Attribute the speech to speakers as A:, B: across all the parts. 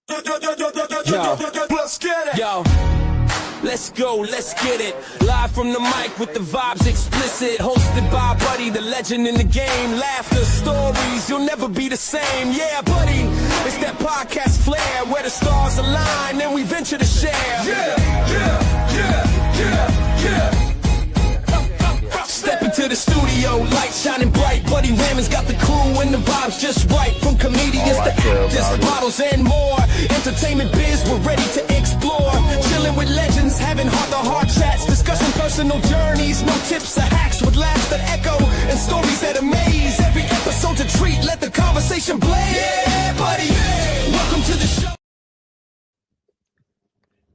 A: Yo, let's get it. Yo, let's go, let's get it. Live from the mic with the vibes explicit. Hosted by Buddy, the legend in the game. Laughter, stories, you'll never be the same. Yeah, Buddy, it's that podcast flair where the stars align and we venture to share. Yeah. Step into the studio, light shining bright. Buddy Rahming's got the crew and the vibes just right. From comedians to actors, models and more. Entertainment biz, we're ready to explore. Chilling with legends, having heart-to-heart chats. Discussing personal journeys, no tips or hacks. With laughs that echo and stories that amaze. Every episode's a treat, let the conversation blaze. Yeah, buddy, welcome to the show.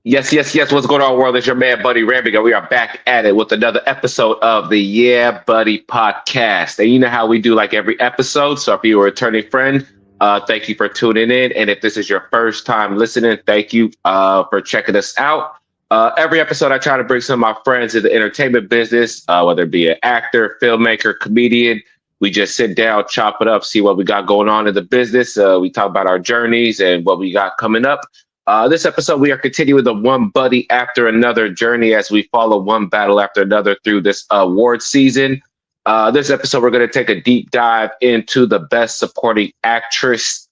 B: Yes. What's going on, world? It's your man, Buddy Rahming, and we are back at it with another episode of the Yeah, Buddy podcast. And you know how we do like every episode. So if you're a returning friend, thank you for tuning in. And if this is your first time listening, thank you for checking us out. Every episode, I try to bring some of my friends in the entertainment business, whether it be an actor, filmmaker, comedian. We just sit down, chop it up, see what we got going on in the business. We talk about our journeys and what we got coming up. This episode, we are continuing the one buddy after another journey as we follow one battle after another through this award season. This episode, we're going to take a deep dive into the Best Supporting Actress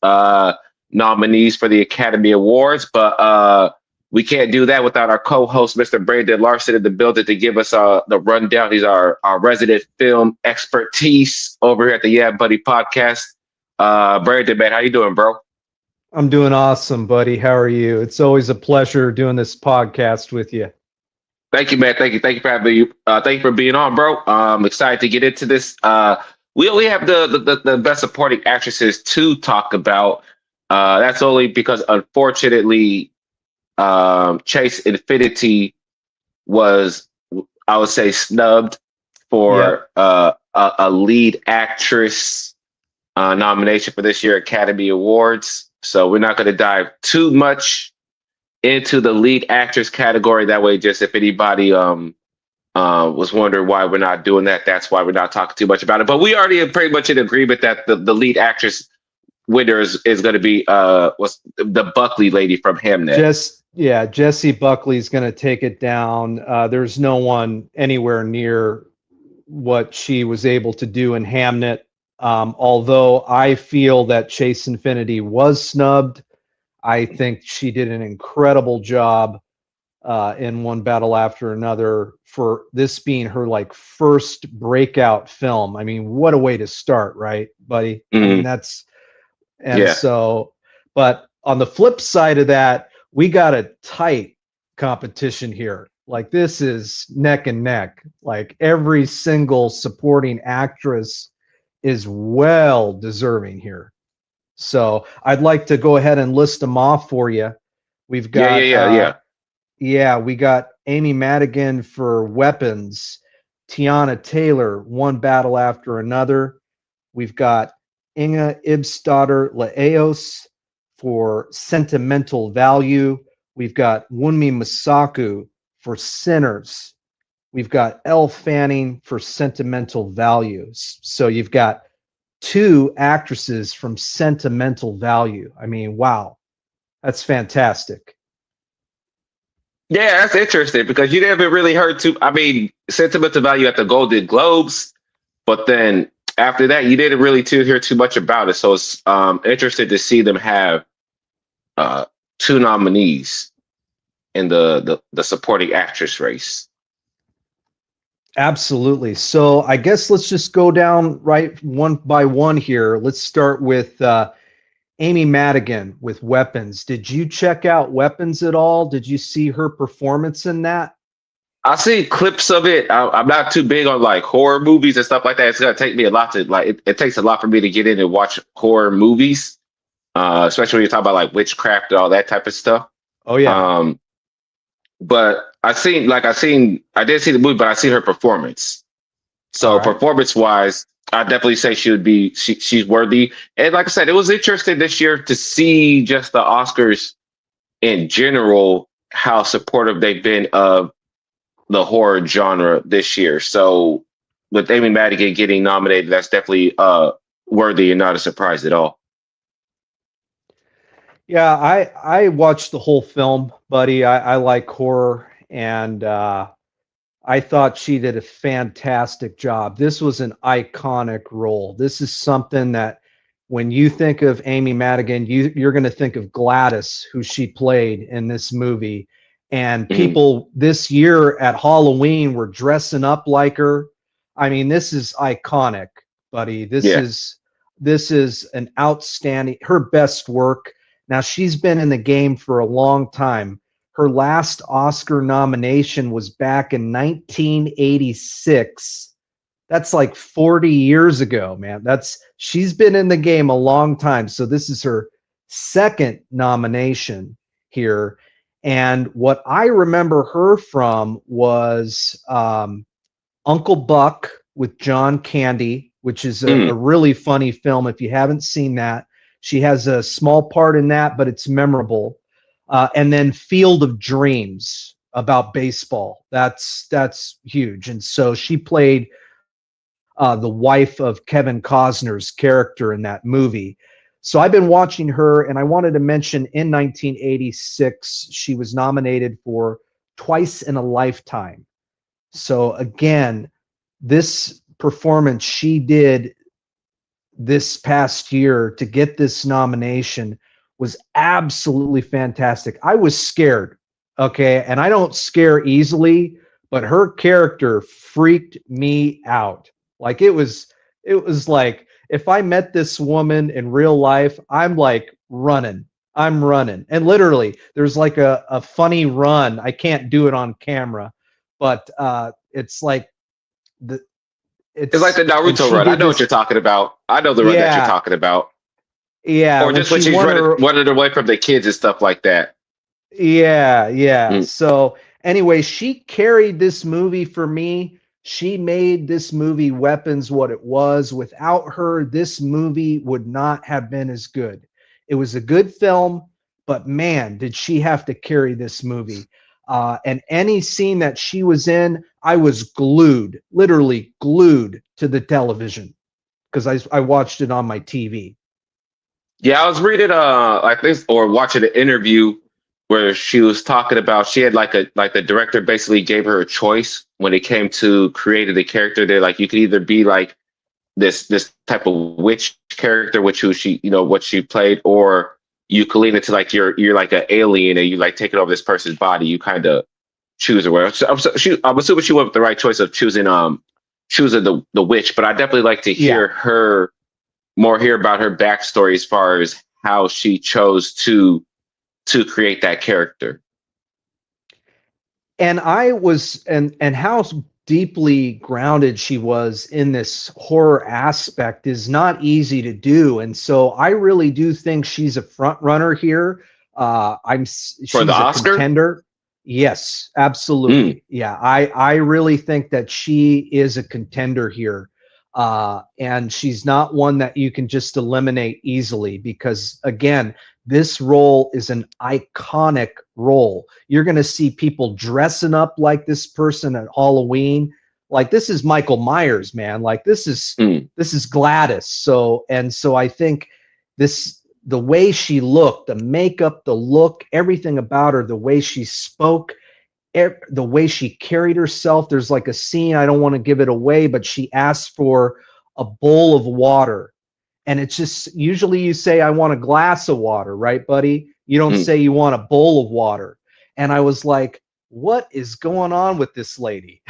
B: nominees for the Academy Awards. But we can't do that without our co-host, Mr. Brandon Larson, in the building to give us the rundown. He's our resident film expertise over here at the Yeah Buddy podcast. Brandon, man, how you doing, bro?
C: I'm doing awesome, buddy. How are you? It's always a pleasure doing this podcast with you.
B: Thank you, man. Thank you for having you. Thank you for being on, bro. I'm excited to get into this. We only have the best supporting actresses to talk about. That's only because, unfortunately, Chase Infinity was, I would say, snubbed for a lead actress nomination for this year Academy Awards. So we're not going to dive too much into the lead actress category. That way, just if anybody was wondering why we're not doing that, that's why we're not talking too much about it. But we already are pretty much in agreement that the lead actress winner is going to be what's the Buckley lady from Hamnet.
C: Jessie Buckley's going to take it down. There's no one anywhere near what she was able to do in Hamnet. Although I feel that Chase Infinity was snubbed, I think she did an incredible job in One Battle After Another for this being her like first breakout film. I mean, what a way to start, right, buddy?
B: Mm-hmm.
C: I mean, so, but on the flip side of that, we got a tight competition here. Like this is neck and neck. Like every single supporting actress is well deserving here. So I'd like to go ahead and list them off for you. We've got we got Amy Madigan for Weapons, Teyana Taylor, One Battle After Another. We've got Inge Ibstadter-Lejos for Sentimental Value. We've got Wunmi Masaku for Sinners. We've got Elle Fanning for Sentimental Values. So you've got two actresses from Sentimental Value. I mean, wow, that's fantastic.
B: Yeah, that's interesting because you never really heard Sentimental Value at the Golden Globes, but then after that, you didn't really hear too much about it. So it's interesting to see them have two nominees in the supporting actress race.
C: Absolutely. So I guess let's just go down right one by one here. Let's start with Amy Madigan with Weapons. Did you check out Weapons at all? Did you see her performance in that?
B: I see clips of it. I'm not too big on like horror movies and stuff like that. It's gonna take me a lot to it takes a lot for me to get in and watch horror movies, especially when you talk about like witchcraft and all that type of stuff.
C: Oh yeah.
B: But I did see the movie, but I see her performance. So performance wise, I definitely say she's worthy. And like I said, it was interesting this year to see just the Oscars in general, how supportive they've been of the horror genre this year. So with Amy Madigan getting nominated, that's definitely worthy and not a surprise at all.
C: Yeah, I watched the whole film, buddy. I like horror, and I thought she did a fantastic job. This was an iconic role. This is something that when you think of Amy Madigan, you're going to think of Gladys, who she played in this movie. And people this year at Halloween were dressing up like her. I mean, this is iconic, buddy. This is an outstanding, her best work. Now, she's been in the game for a long time. Her last Oscar nomination was back in 1986. That's like 40 years ago, man. She's been in the game a long time. So this is her second nomination here. And what I remember her from was Uncle Buck with John Candy, which is a really funny film. If you haven't seen that, she has a small part in that, but it's memorable. And then Field of Dreams about baseball. That's huge. And so she played the wife of Kevin Costner's character in that movie. So I've been watching her, and I wanted to mention in 1986, she was nominated for Twice in a Lifetime. So again, this performance she did this past year to get this nomination was absolutely fantastic. I was scared, okay? And I don't scare easily, but her character freaked me out. Like it was like if I met this woman in real life, I'm like running. I'm running. And literally, there's like a funny run. I can't do it on camera, but it's like it's like the
B: Naruto run. I know what you're talking about. I know the run that you're talking about.
C: Yeah.
B: Or just when she's running away from the kids and stuff like that.
C: Yeah. So anyway, she carried this movie for me. She made this movie Weapons what it was. Without her, this movie would not have been as good. It was a good film, but man, did she have to carry this movie. And any scene that she was in, I was glued, literally glued to the television because I watched it on my TV.
B: Yeah, I was reading like this or watching an interview where she was talking about she had like the director basically gave her a choice when it came to creating the character. They're like, you could either be like this type of witch character, which she what she played, or you could lean into like you're like an alien and you like taking over this person's body. You kind of choose or whatever. So I'm assuming she went with the right choice of choosing the witch. But I definitely like to hear hear about her backstory as far as how she chose to create that character.
C: And and how deeply grounded she was in this horror aspect is not easy to do. And so I really do think she's a front runner here. She's
B: for the Oscar
C: contender. Yes, absolutely. Yeah. I really think that she is a contender here. And she's not one that you can just eliminate easily because again, this role is an iconic role. You're going to see people dressing up like this person at Halloween. Like this is Michael Myers, man. Like this is Gladys. So I think the way she looked, the makeup, the look, everything about her, the way she spoke, the way she carried herself. There's like a scene, I don't want to give it away, but she asked for a bowl of water. And it's just, usually you say, I want a glass of water, right, buddy? You don't say you want a bowl of water. And I was like, what is going on with this lady?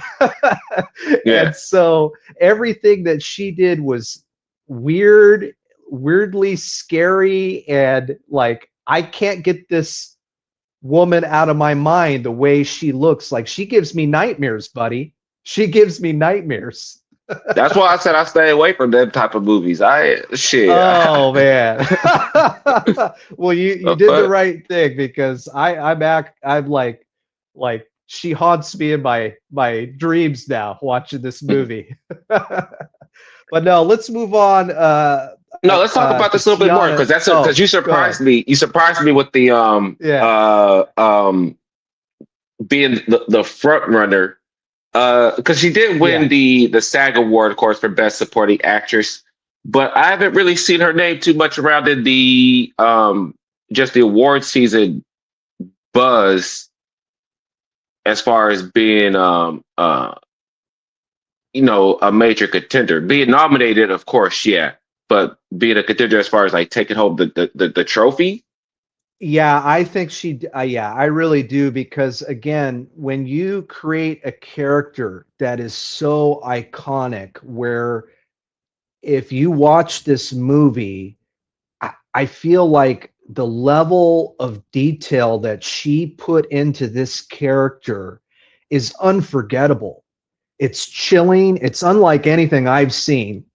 C: And so everything that she did was weirdly scary. And like, I can't get this woman out of my mind the way she looks. Like she gives me nightmares, buddy. She gives me nightmares.
B: That's why I said I stay away from them type of movies.
C: Oh man. Well, you did the right thing because I'm like she haunts me in my dreams now watching this movie. But no, let's move on.
B: No, let's talk about this a little bit more because you surprised me. You surprised me with the being the front runner. Because she did win the SAG award, of course, for Best Supporting Actress, but I haven't really seen her name too much around in the just the award season buzz as far as being you know, a major contender. Being nominated, of course, yeah, but being a contender as far as like taking home the trophy.
C: Yeah, I think yeah, I really do, because again, when you create a character that is so iconic, where if you watch this movie, I feel like the level of detail that she put into this character is unforgettable. It's chilling. It's unlike anything I've seen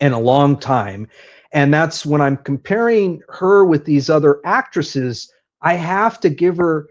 C: in a long time. And that's when I'm comparing her with these other actresses, I have to give her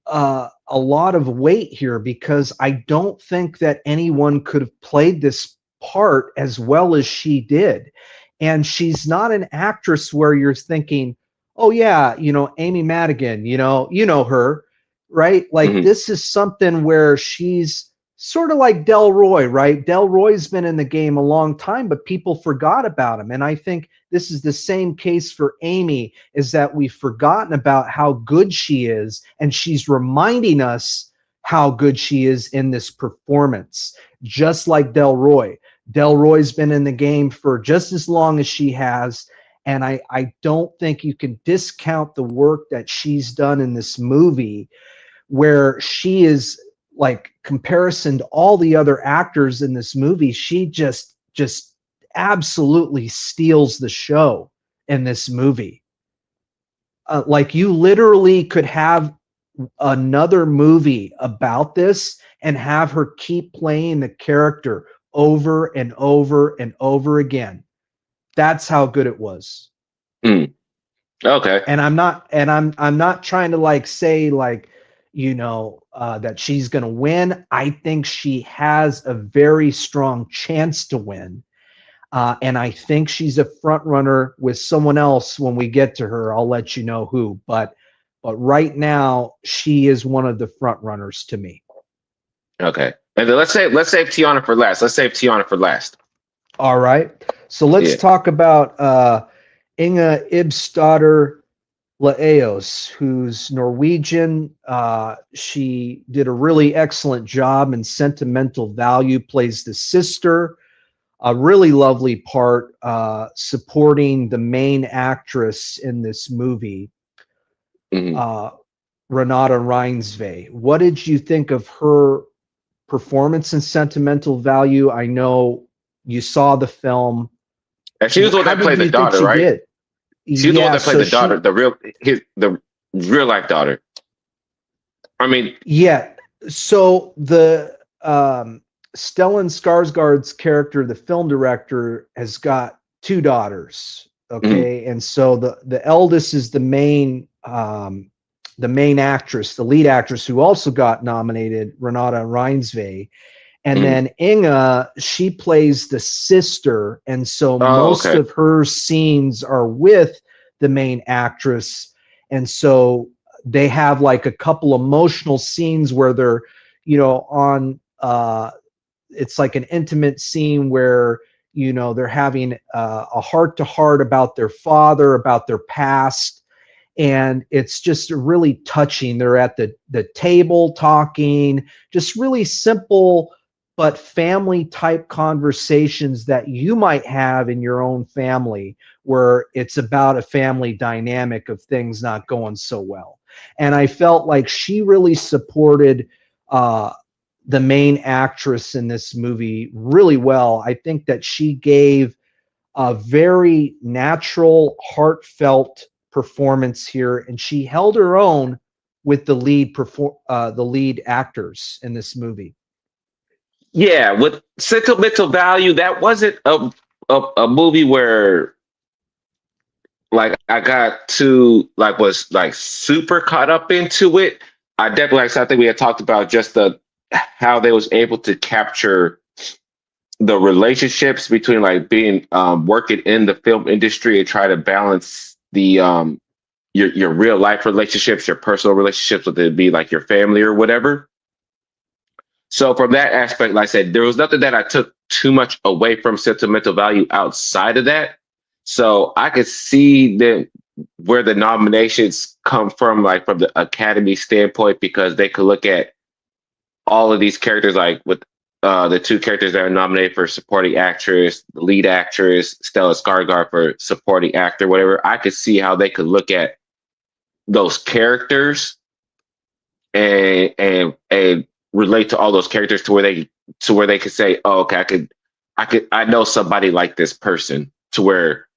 C: a lot of weight here, because I don't think that anyone could have played this part as well as she did. And she's not an actress where you're thinking, oh yeah, you know, Amy Madigan, you know her, right? Like this is something where she's sort of like Delroy, right? Delroy's been in the game a long time, but people forgot about him. And I think this is the same case for Amy, is that we've forgotten about how good she is, and she's reminding us how good she is in this performance, just like Delroy. Delroy's been in the game for just as long as she has, and I don't think you can discount the work that she's done in this movie, where she is, like, comparison to all the other actors in this movie, she just absolutely steals the show in this movie. Like, you literally could have another movie about this and have her keep playing the character over and over and over again. That's how good it was.
B: Okay.
C: And I'm not trying to like say like, you know, that she's going to win. I think she has a very strong chance to win. And I think she's a front runner with someone else. When we get to her, I'll let you know who, but right now she is one of the front runners to me.
B: Okay. And then let's save Teyana for last. Let's save Teyana for last.
C: All right. So let's talk about Inge Ibstadter-Lejos, who's Norwegian. She did a really excellent job in Sentimental Value, plays the sister. A really lovely part supporting the main actress in this movie, Renate Reinsve. What did you think of her performance in Sentimental Value? I know you saw the film.
B: And she was the one that played the daughter, right? She was the one that played the daughter, the real life daughter. I mean,
C: yeah. So the Stellan Skarsgård's character, the film director, has got two daughters. Okay, and so the eldest is the main actress, the lead actress, who also got nominated, Renate Reinsve. And then Inge, she plays the sister, and so most of her scenes are with the main actress, and so they have like a couple emotional scenes where they're, you know, on it's like an intimate scene where, you know, they're having a heart-to-heart about their father, about their past, and it's just really touching. They're at the table talking, just really simple but family type conversations that you might have in your own family, where it's about a family dynamic of things not going so well. And I felt like she really supported the main actress in this movie really well. I think that she gave a very natural, heartfelt performance here, and she held her own with the lead actors in this movie.
B: Yeah, with Sentimental Value, that wasn't a movie where like I got to like was like super caught up into it. I definitely like something we had talked about, just how they was able to capture the relationships between like being working in the film industry and try to balance the your real life relationships, your personal relationships, whether it be like your family or whatever. So from that aspect, like I said, there was nothing that I took too much away from Sentimental Value outside of that. So I could see where the nominations come from, like from the Academy standpoint, because they could look at all of these characters, like with the two characters that are nominated for supporting actress, the lead actress, Stella Skarsgård for supporting actor, whatever. I could see how they could look at those characters and relate to all those characters to where they could say, oh, okay, I know somebody like this person, to where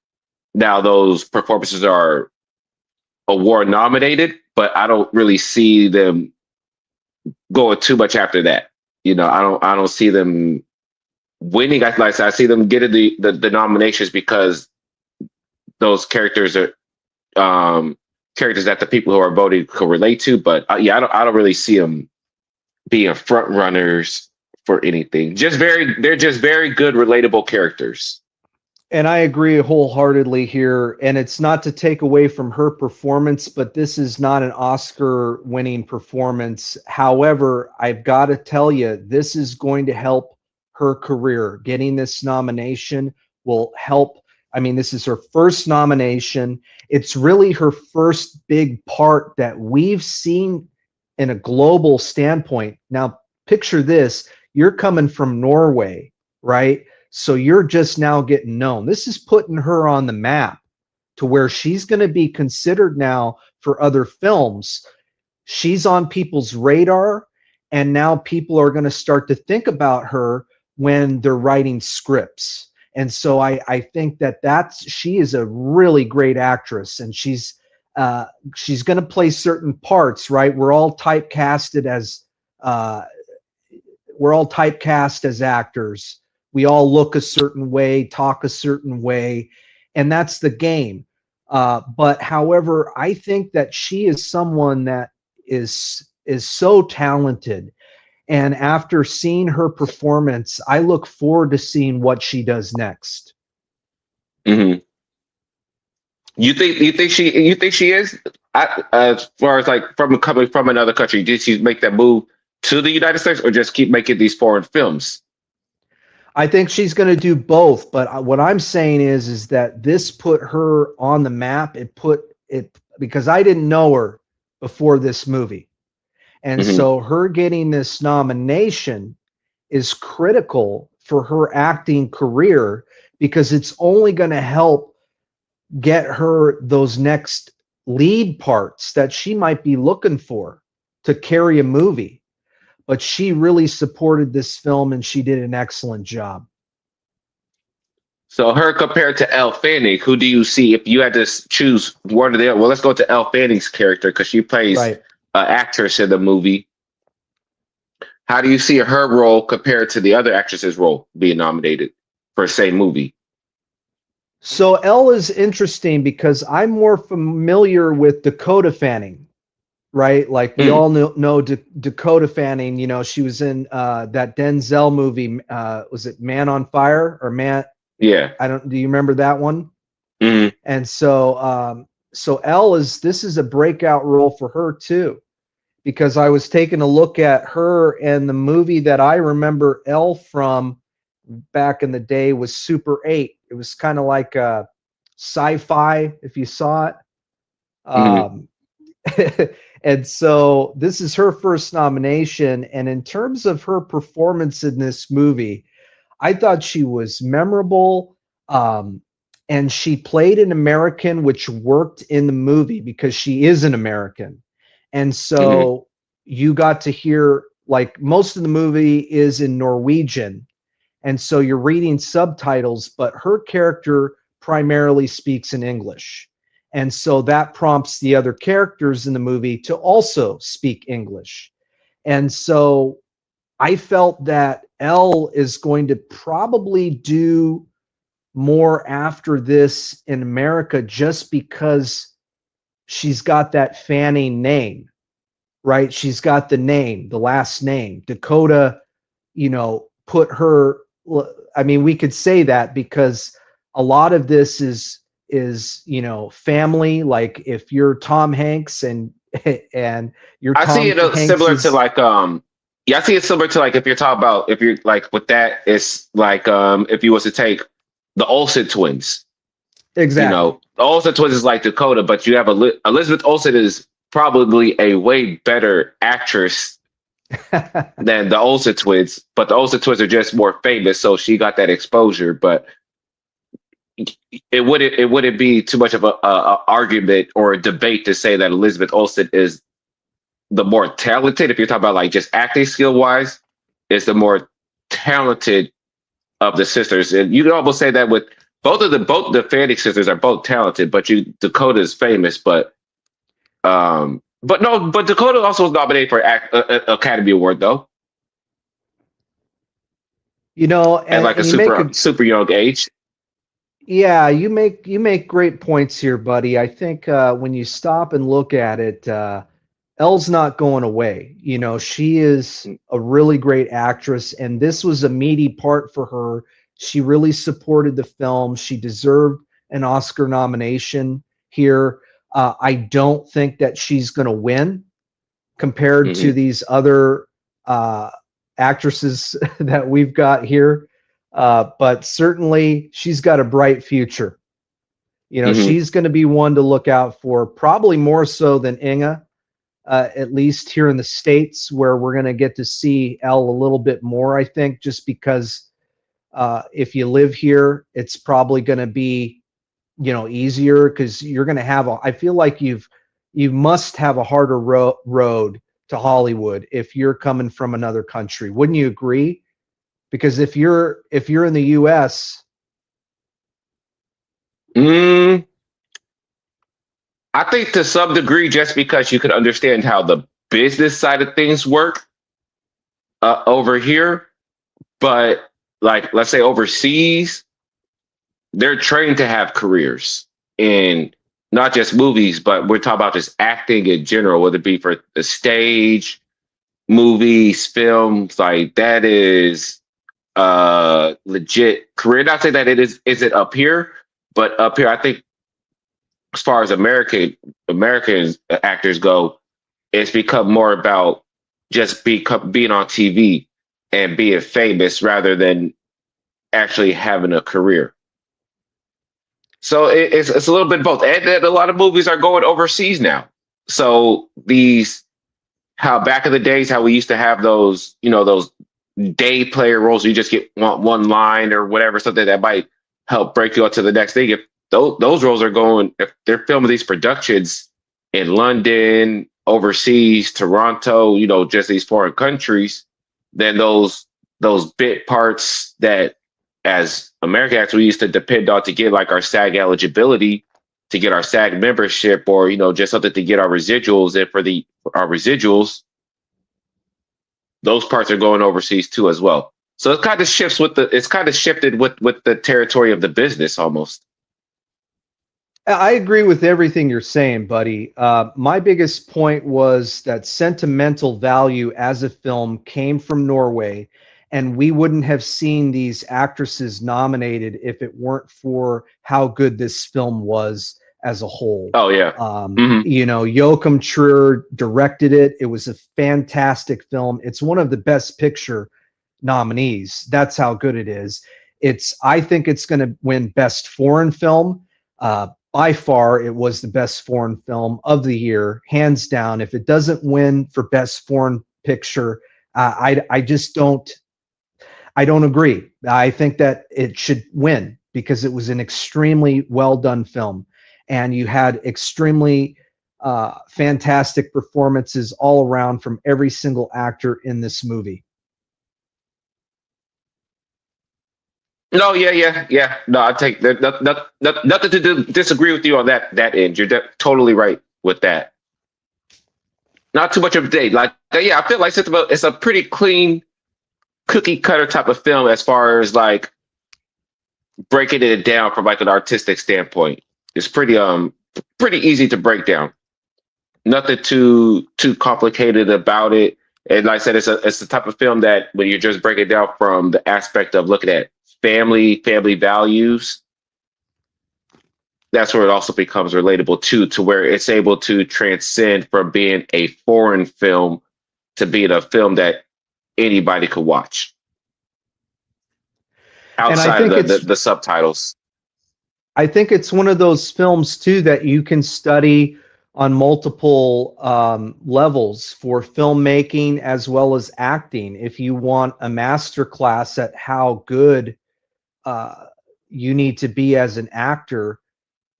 B: now those performances are award nominated, but I don't really see them going too much after that. You know, I don't see them winning. I see them getting the nominations because those characters are characters that the people who are voting could relate to. But I don't really see them being front runners for anything. They're just very good, relatable characters.
C: And I agree wholeheartedly here. And it's not to take away from her performance, but this is not an Oscar-winning performance. However, I've got to tell you, this is going to help her career. Getting this nomination will help. I mean, this is her first nomination. It's really her first big part that we've seen in a global standpoint. Now, picture this. You're coming from Norway, right? So you're just now getting known. This is putting her on the map to where she's going to be considered now for other films. She's on people's radar, and now people are going to start to think about her when they're writing scripts. And so I think she is a really great actress, and she's going to play certain parts, right? We're all typecast as actors. We all look a certain way, talk a certain way, and that's the game. But however, I think that she is someone that is so talented. And after seeing her performance, I look forward to seeing what she does next.
B: Mm-hmm. You think she is? As far as like coming from another country, did she make that move to the United States, or just keep making these foreign films?
C: I think she's going to do both, but what I'm saying is that this put her on the map. It because I didn't know her before this movie. And so her getting this nomination is critical for her acting career, because it's only going to help get her those next lead parts that she might be looking for to carry a movie. But she really supported this film, and she did an excellent job.
B: So her compared to Elle Fanning, who do you see if you had to choose one of the other? Well, let's go to Elle Fanning's character, because she plays an actress in the movie. How do you see her role compared to the other actress's role being nominated for the same movie?
C: So Elle is interesting because I'm more familiar with Dakota Fanning. Right, like we all know Dakota Fanning. You know, she was in that Denzel movie. Was it Man on Fire or Man?
B: Yeah,
C: do you remember that one? Mm-hmm. And so, Elle this is a breakout role for her too, because I was taking a look at her, and the movie that I remember Elle from back in the day was Super 8. It was kind of like a sci-fi, if you saw it. And so this is her first nomination. And in terms of her performance in this movie, I thought she was memorable. And she played an American, which worked in the movie because she is an American. And so you got to hear, like, most of the movie is in Norwegian. And so you're reading subtitles, but her character primarily speaks in English. And so that prompts the other characters in the movie to also speak English. And so I felt that Elle is going to probably do more after this in America, just because she's got that Fanning name, right? She's got the name, the last name. Dakota, put her, I mean, we could say that because a lot of this is family. Like if you're Tom Hanks and you're Tom
B: see it
C: Hanks
B: similar to like I see it similar to like if you're talking about, if you're like with that, it's like if you was to take the Olsen twins,
C: Exactly.
B: The Olsen twins is like Dakota, but you have Elizabeth Olsen is probably a way better actress than the Olsen twins, but the Olsen twins are just more famous, so she got that exposure. But it wouldn't be too much of a argument or a debate to say that Elizabeth Olsen is the more talented. If you're talking about like just acting skill wise, is the more talented of the sisters, and you can almost say that with both the Fanning sisters are both talented, but Dakota is famous, but Dakota also was nominated for Academy Award though. At like a super young age.
C: Yeah, you make great points here, buddy. I think when you stop and look at it, Elle's not going away. She is a really great actress, and this was a meaty part for her. She really supported the film. She deserved an Oscar nomination here. I don't think that she's going to win compared to these other actresses that we've got here. But certainly she's got a bright future. She's going to be one to look out for, probably more so than Inge, at least here in the States, where we're going to get to see Elle a little bit more, I think, just because if you live here, it's probably going to be, easier, because you're going to have I feel like you must have a harder road to Hollywood if you're coming from another country. Wouldn't you agree? Because if you're in the US,
B: I think to some degree, just because you could understand how the business side of things work over here, but like, let's say overseas, they're trained to have careers in not just movies, but we're talking about just acting in general, whether it be for the stage, movies, films. Like, that is legit career. Not saying that isn't up here, but up here, I think as far as American actors go, it's become more about just being on TV and being famous rather than actually having a career. So it's a little bit of both, and a lot of movies are going overseas now. So how back in the days, how we used to have those day player roles, you just get one line or whatever, something that might help break you up to the next thing. If those roles are going, if they're filming these productions in London, overseas, Toronto, just these foreign countries, then those bit parts that as American actors we used to depend on to get like our SAG eligibility, to get our SAG membership, or just something to get our residuals, and for our residuals, those parts are going overseas too as well. So it kind of shifted with the territory of the business almost.
C: I agree with everything you're saying, buddy. My biggest point was that sentimental value as a film came from Norway, and we wouldn't have seen these actresses nominated if it weren't for how good this film was as a whole.
B: Oh yeah.
C: Joachim Trier directed it. It was a fantastic film. It's one of the best picture nominees. That's how good it is. I think it's going to win best foreign film. By far, it was the best foreign film of the year, hands down. If it doesn't win for best foreign picture, I don't agree. I think that it should win because it was an extremely well done film, and you had extremely fantastic performances all around from every single actor in this movie.
B: No, yeah. No, I take that. Nothing to disagree with you on that end. You're totally right with that. Not too much of a date. Like, yeah, I feel like it's a pretty clean, cookie cutter type of film as far as like breaking it down from like an artistic standpoint. It's pretty easy to break down. Nothing too complicated about it. And like I said, it's the type of film that when you're just breaking it down from the aspect of looking at family values, that's where it also becomes relatable to where it's able to transcend from being a foreign film to being a film that anybody could watch outside of the subtitles.
C: I think it's one of those films too that you can study on multiple levels for filmmaking as well as acting. If you want a master class at how good you need to be as an actor,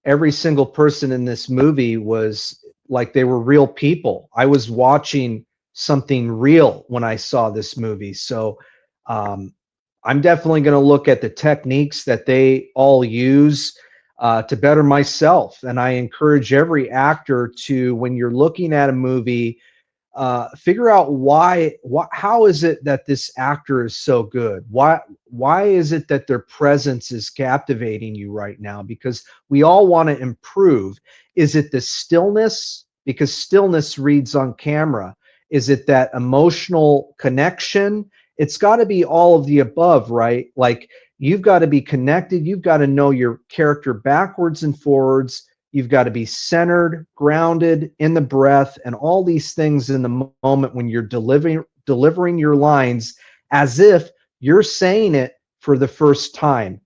C: every single person in this movie was like they were real people. I was watching something real when I saw this movie. So I'm definitely going to look at the techniques that they all use to better myself. And I encourage every actor to, when you're looking at a movie, figure out how is it that this actor is so good? Why is it that their presence is captivating you right now? Because we all want to improve. Is it the stillness? Because stillness reads on camera. Is it that emotional connection? It's got to be all of the above, right? Like, you've got to be connected. You've got to know your character backwards and forwards. You've got to be centered, grounded, in the breath, and all these things in the moment when you're delivering your lines as if you're saying it for the first time.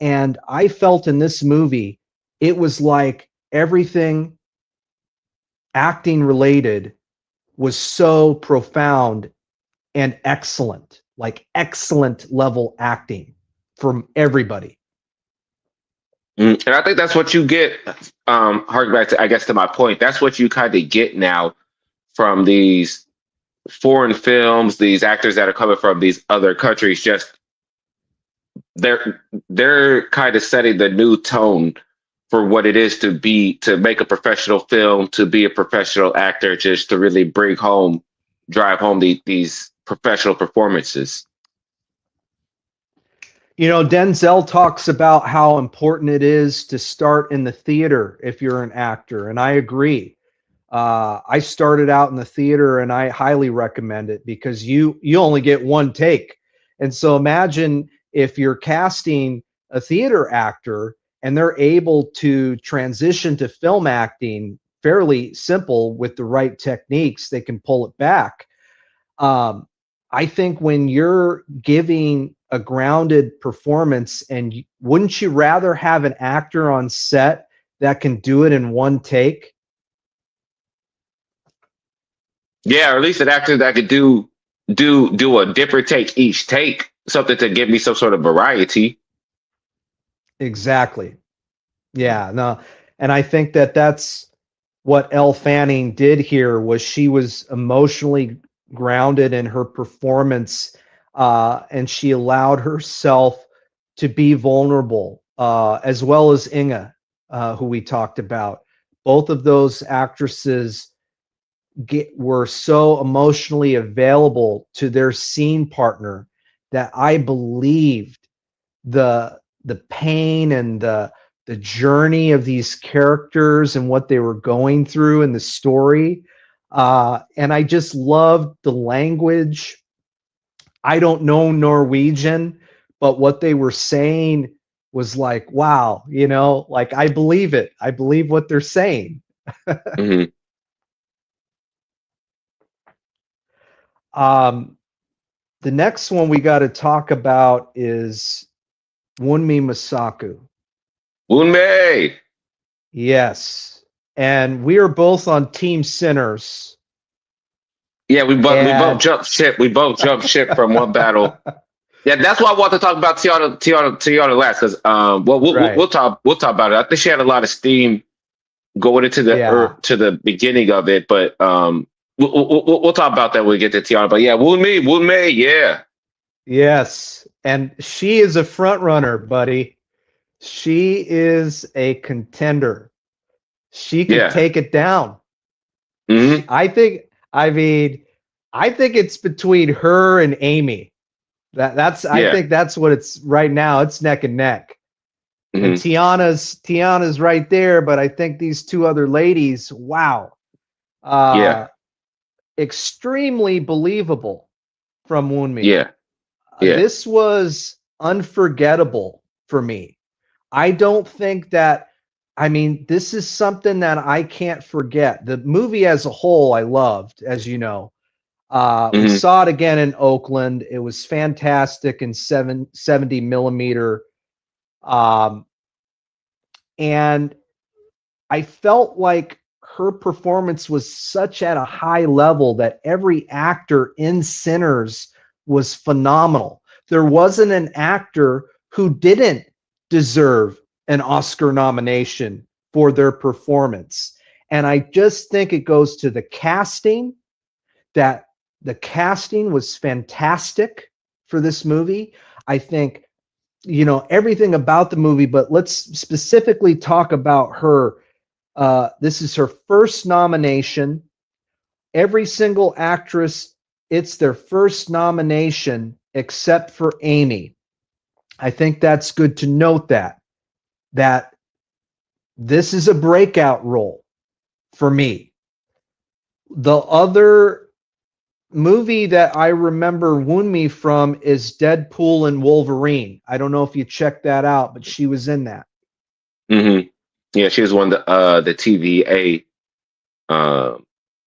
C: And I felt in this movie, it was like everything acting related was so profound and excellent, like excellent level acting from everybody.
B: And I think that's what you get, hark back to, I guess, to my point, that's what you kind of get now from these foreign films, these actors that are coming from these other countries. Just they're kind of setting the new tone for what it is to make a professional film, to be a professional actor, just to really drive home these professional performances.
C: You know, Denzel talks about how important it is to start in the theater if you're an actor, and I agree. I started out in the theater, and I highly recommend it because you only get one take. And so imagine if you're casting a theater actor and they're able to transition to film acting fairly simple with the right techniques, they can pull it back. I think when you're giving a grounded performance, and wouldn't you rather have an actor on set that can do it in one take?
B: Yeah, or at least an actor that could do a different take each take, something to give me some sort of variety.
C: Exactly. Yeah, no. And I think that that's what Elle Fanning did here. Was she was emotionally grounded in her performance, and she allowed herself to be vulnerable, as well as Inge, who we talked about. Both of those actresses were so emotionally available to their scene partner that I believed the pain and the journey of these characters and what they were going through in the story. And I just loved the language. I don't know Norwegian, but what they were saying was like, wow, you know, like I believe it. I believe what they're saying.
B: Mm-hmm.
C: The next one we got to talk about is Wunmi Masaku.
B: Wunmi!
C: Yes. And we are both on Team Sinners.
B: Yeah, we both jumped ship. We both jumped ship from one battle. Yeah, that's why I want to talk about Teyana last, because we'll talk about it. I think she had a lot of steam going into to the beginning of it, but we'll talk about that when we get to Teyana. But yeah, Wunmi, yeah.
C: Yes, and she is a front runner, buddy. She is a contender. She could take it down.
B: Mm-hmm.
C: I think it's between her and Amy. I think that's what it's right now. It's neck and neck. Mm-hmm. And Teyana's right there, but I think these two other ladies, wow. Extremely believable from Wunmi.
B: Yeah.
C: This was unforgettable for me. I don't think that, I mean, this is something that I can't forget. The movie as a whole, I loved, as you know. We saw it again in Oakland. It was fantastic in 70 millimeter. And I felt like her performance was such at a high level that every actor in Sinners was phenomenal. There wasn't an actor who didn't deserve an Oscar nomination for their performance. And I just think it goes to the casting, that the casting was fantastic for this movie. I think, everything about the movie, but let's specifically talk about her. This is her first nomination. Every single actress, it's their first nomination except for Amy. I think that's good to note that this is a breakout role for me. The other movie that I remember Wunmi from is Deadpool and Wolverine. I don't know if you checked that out, but she was in that.
B: Mm-hmm. Yeah, she was one of the TVA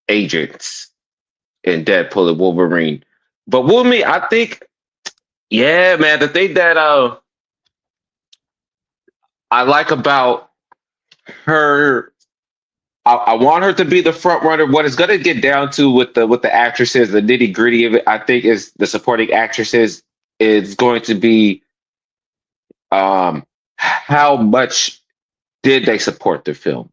B: agents in Deadpool and Wolverine. But Wunmi, I think, yeah, man, the thing that I like about her, I want her to be the front runner. What it's going to get down to with the actresses, the nitty gritty of it, I think, is the supporting actresses is going to be how much did they support the film?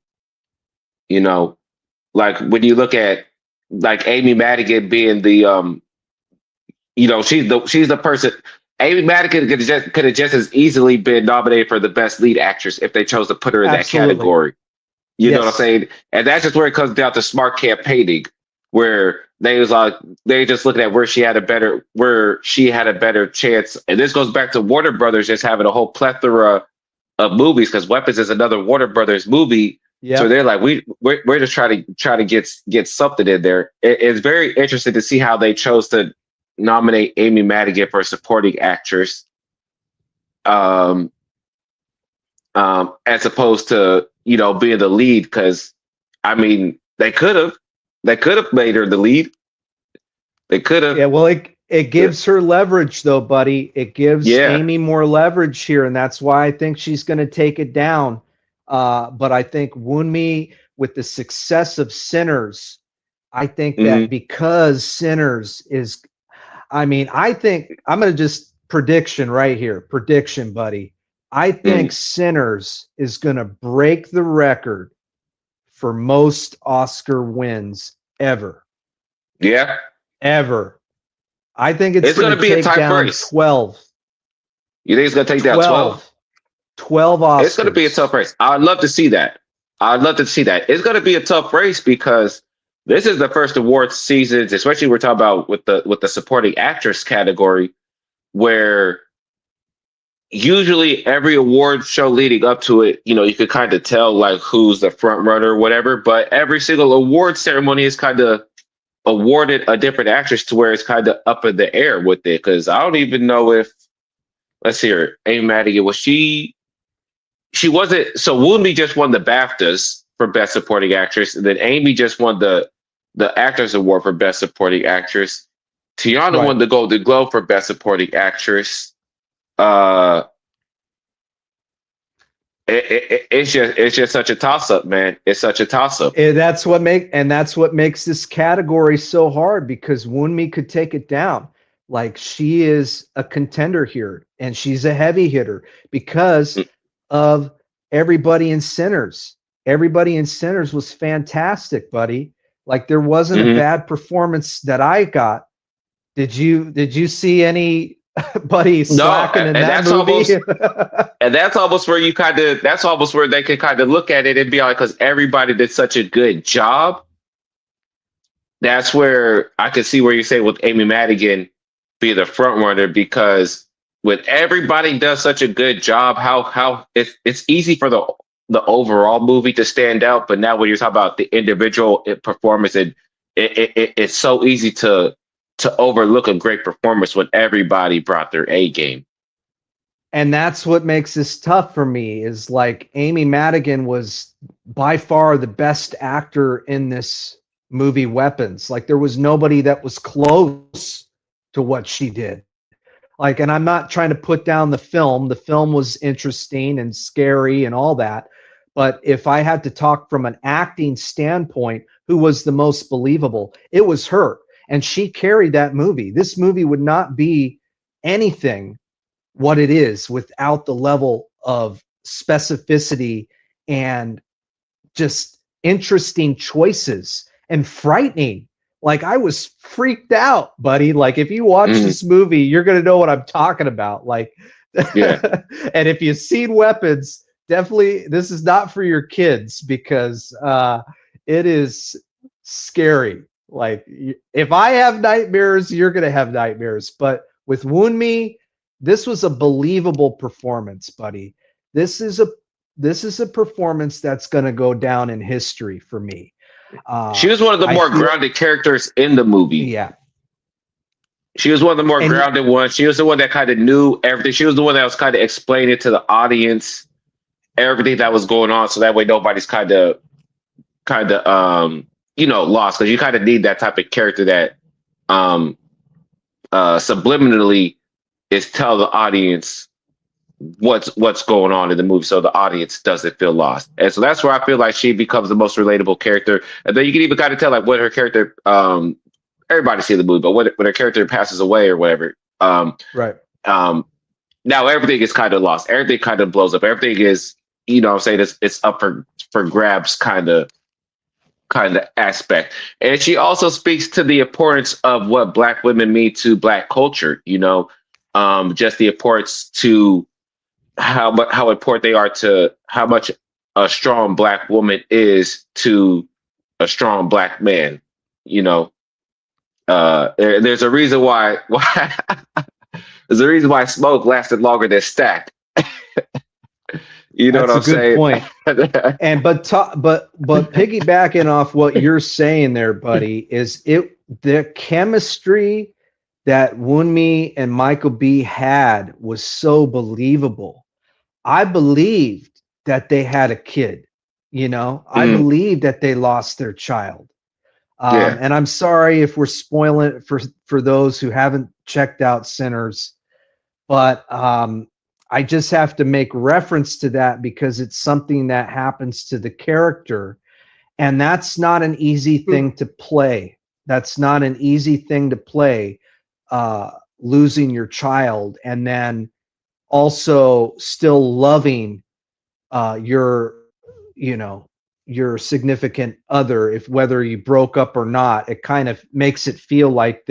B: Like when you look at like Amy Madigan being the she's the person. Amy Madigan could have just as easily been nominated for the best lead actress if they chose to put her in that category. You know what I'm saying? And that's just where it comes down to smart campaigning, where they just looking at where she had a better chance. And this goes back to Warner Brothers just having a whole plethora of movies, because Weapons is another Warner Brothers movie. Yep. So they're like, we're just trying to get something in there. It's very interesting to see how they chose to nominate Amy Madigan for supporting actress, as opposed to being the lead. Because I mean, they could have made her the lead. They could have.
C: Yeah, well, it gives her leverage, though, buddy. It gives Amy more leverage here, and that's why I think she's going to take it down. But I think Wunmi, with the success of Sinners, I think that because Sinners is, I think I'm going to just prediction right here. Prediction, buddy. I think Sinners is going to break the record for most Oscar wins ever.
B: Yeah.
C: Ever. I think it's going to
B: be a tight race.
C: 12.
B: You think it's going to take down 12?
C: 12 Oscars.
B: It's going to be a tough race. I'd love to see that. It's going to be a tough race because this is the first awards seasons, especially we're talking about with the supporting actress category, where usually every award show leading up to it, you could kind of tell like who's the front runner or whatever, but every single award ceremony is kind of awarded a different actress to where it's kind of up in the air with it. Because I don't even know if, let's see her, Amy Madigan, was she wasn't, so Wunmi just won the BAFTAs for Best Supporting Actress, and then Amy just won the Actors Award for Best Supporting Actress. Teyana won the Golden Globe for Best Supporting Actress. It's just such a toss-up, man. It's such a toss-up.
C: And that's what makes this category so hard, because Wunmi could take it down. Like, she is a contender here, and she's a heavy hitter because of everybody in Sinners. Everybody in Sinners was fantastic, buddy. Like, there wasn't a bad performance that I got. Did you see any buddy slacking in that movie?
B: And that's almost where that's almost where they can kind of look at it and be like, because everybody did such a good job. That's where I could see where you say with Amy Madigan be the front runner, because when everybody does such a good job, how it's easy for the overall movie to stand out. But now when you're talking about the individual performance, it's so easy to overlook a great performance when everybody brought their A game.
C: And that's what makes this tough for me, is like Amy Madigan was by far the best actor in this movie Weapons. Like, there was nobody that was close to what she did. And I'm not trying to put down the film. The film was interesting and scary and all that. But if I had to talk from an acting standpoint, who was the most believable, it was her. And she carried that movie. This movie would not be anything what it is without the level of specificity and just interesting choices and frightening. Like, I was freaked out, buddy. Like, if you watch this movie, you're going to know what I'm talking about. Like, yeah. And if you've seen Weapons, definitely this is not for your kids, because it is scary. Like, if I have nightmares, you're going to have nightmares. But with Wunmi, this was a believable performance, buddy. This is a performance that's going to go down in history for me.
B: She was one of the more grounded characters in the movie.
C: Yeah.
B: She was one of the more grounded ones. She was the one that kind of knew everything. She was the one that was kind of explaining to the audience everything that was going on, so that way nobody's kind of lost, because you kind of need that type of character that subliminally is tell the audience what's going on in the movie, so the audience doesn't feel lost. And so that's where I feel like she becomes the most relatable character. And then you can even kind of tell, like, when her character, everybody see the movie, but when her character passes away or whatever,
C: right.
B: Now everything is kind of lost. Everything kind of blows up. Everything is, you know what I'm saying, it's up for grabs kind of aspect. And she also speaks to the importance of what Black women mean to Black culture, just the importance to how important they are to how much a strong Black woman is to a strong Black man. There's a reason why there's a reason why Smoke lasted longer than Stack. You know
C: That's
B: what I'm saying?
C: Point. And but piggybacking off what you're saying there, buddy, is the chemistry that Wunmi and Michael B had was so believable. I believed that they had a kid, I believed that they lost their child. And I'm sorry if we're spoiling it for those who haven't checked out Sinners, but I just have to make reference to that because it's something that happens to the character, and that's not an easy thing to play. That's not an easy thing to play, losing your child and then also still loving your significant other, whether you broke up or not. It kind of makes it feel like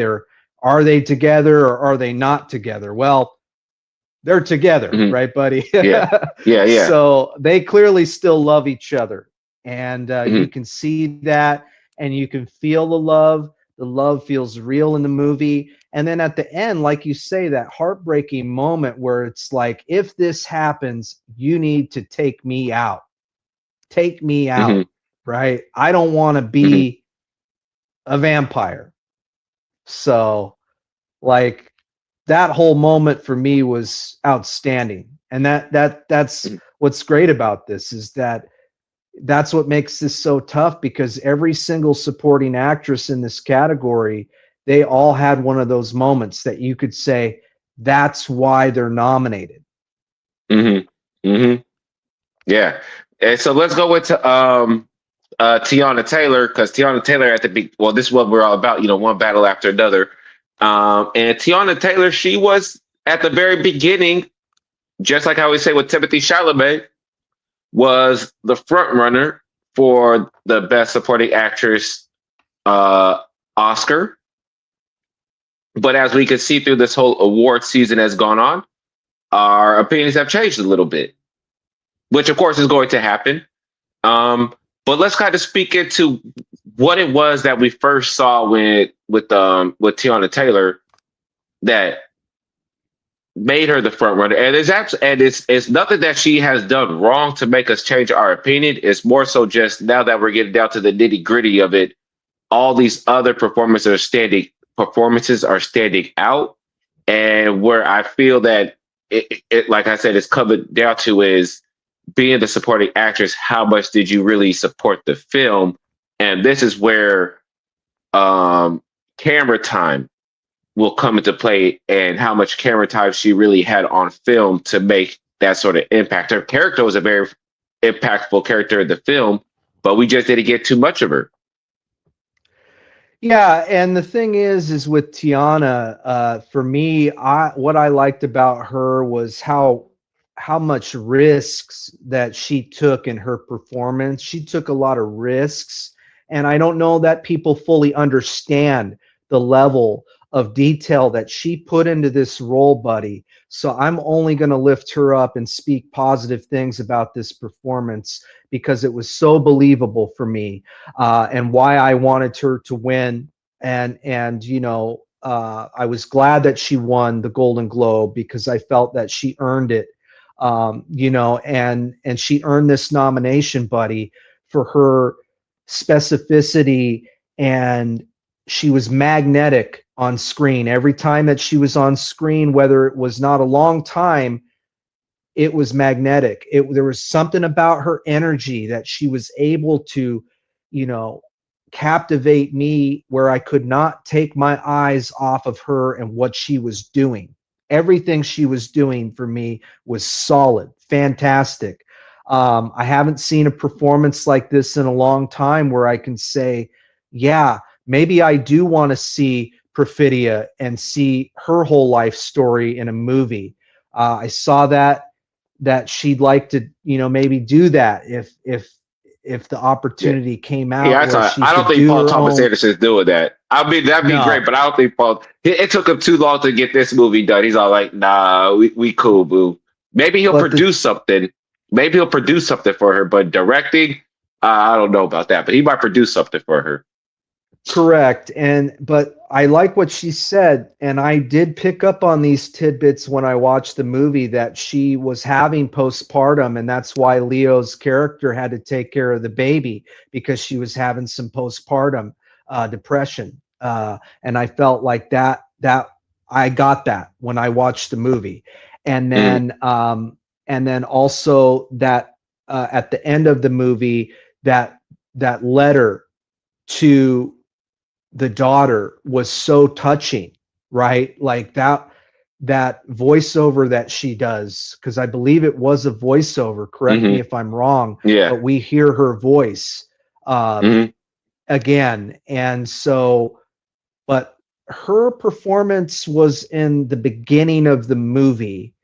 C: are they together or are they not together? Well, they're together, right, buddy?
B: Yeah.
C: So they clearly still love each other, and you can see that, and you can feel the love. The love feels real in the movie. And then at the end, like you say, that heartbreaking moment where it's like, if this happens, you need to take me out. Take me out, right? I don't want to be a vampire. So, like, that whole moment for me was outstanding. And that's what's great about this, is that's what makes this so tough, because every single supporting actress in this category, they all had one of those moments that you could say that's why they're nominated.
B: Yeah. And so let's go into Teyana Taylor, because Teyana Taylor this is what we're all about, one battle after another. And Teyana Taylor, she was at the very beginning, just like I always say with Timothée Chalamet, was the front runner for the Best Supporting Actress Oscar. But as we can see through this whole award season has gone on, our opinions have changed a little bit, which of course is going to happen. But let's kind of speak into what it was that we first saw with Teyana Taylor that made her the front runner. And it's nothing that she has done wrong to make us change our opinion. It's more so just now that we're getting down to the nitty gritty of it, all these other performances are standing out. And where I feel that it like I said, it's coming down to is being the supporting actress. How much did you really support the film? And this is where camera time will come into play, and how much camera time she really had on film to make that sort of impact. Her character was a very impactful character in the film, but we just didn't get too much of her.
C: Yeah, and the thing is with Teyana, for me, what I liked about her was how much risks that she took in her performance. She took a lot of risks, and I don't know that people fully understand the level of detail that she put into this role, Buddy. So I'm only going to lift her up and speak positive things about this performance because it was so believable for me, and why I wanted her to win. And you know, I was glad that she won the Golden Globe because I felt that she earned it. You know, and she earned this nomination, Buddy, for her specificity, and she was magnetic on screen. Every time that she was on screen, whether it was not a long time, it was magnetic. There was something about her energy that she was able to, you know, captivate me where I could not take my eyes off of her and what she was doing. Everything she was doing for me was solid, fantastic. I haven't seen a performance like this in a long time where I can say, yeah, maybe I do want to see Perfidia and see her whole life story in a movie. I saw that she'd like to, you know, maybe do that if the opportunity came out.
B: Yeah, I don't think Paul Thomas Anderson's doing that. I mean, that'd be great, but I don't think Paul. It took him too long to get this movie done. He's all like, "Nah, we cool, boo." Maybe he'll produce something. Maybe he'll produce something for her, but directing, I don't know about that. But he might produce something for her.
C: Correct. But I like what she said, and I did pick up on these tidbits when I watched the movie that she was having postpartum, and that's why Leo's character had to take care of the baby, because she was having some postpartum depression. And I felt like that I got that when I watched the movie. And then also that at the end of the movie, that letter to the daughter was so touching, right? Like that voiceover that she does, because I believe it was a voiceover, correct me if I'm wrong, but we hear her voice again. And so, but her performance was in the beginning of the movie,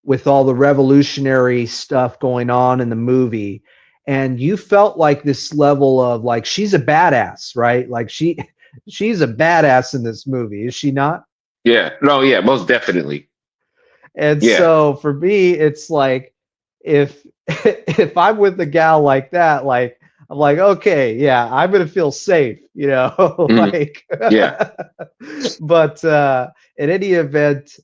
C: with all the revolutionary stuff going on in the movie. And you felt like this level of like, she's a badass, right? Like she's a badass in this movie, is she not?
B: Yeah, no, yeah, most definitely.
C: And so for me, it's like, if I'm with a gal like that, like, I'm like, okay, yeah, I'm going to feel safe, you know, like,
B: yeah.
C: But in any event,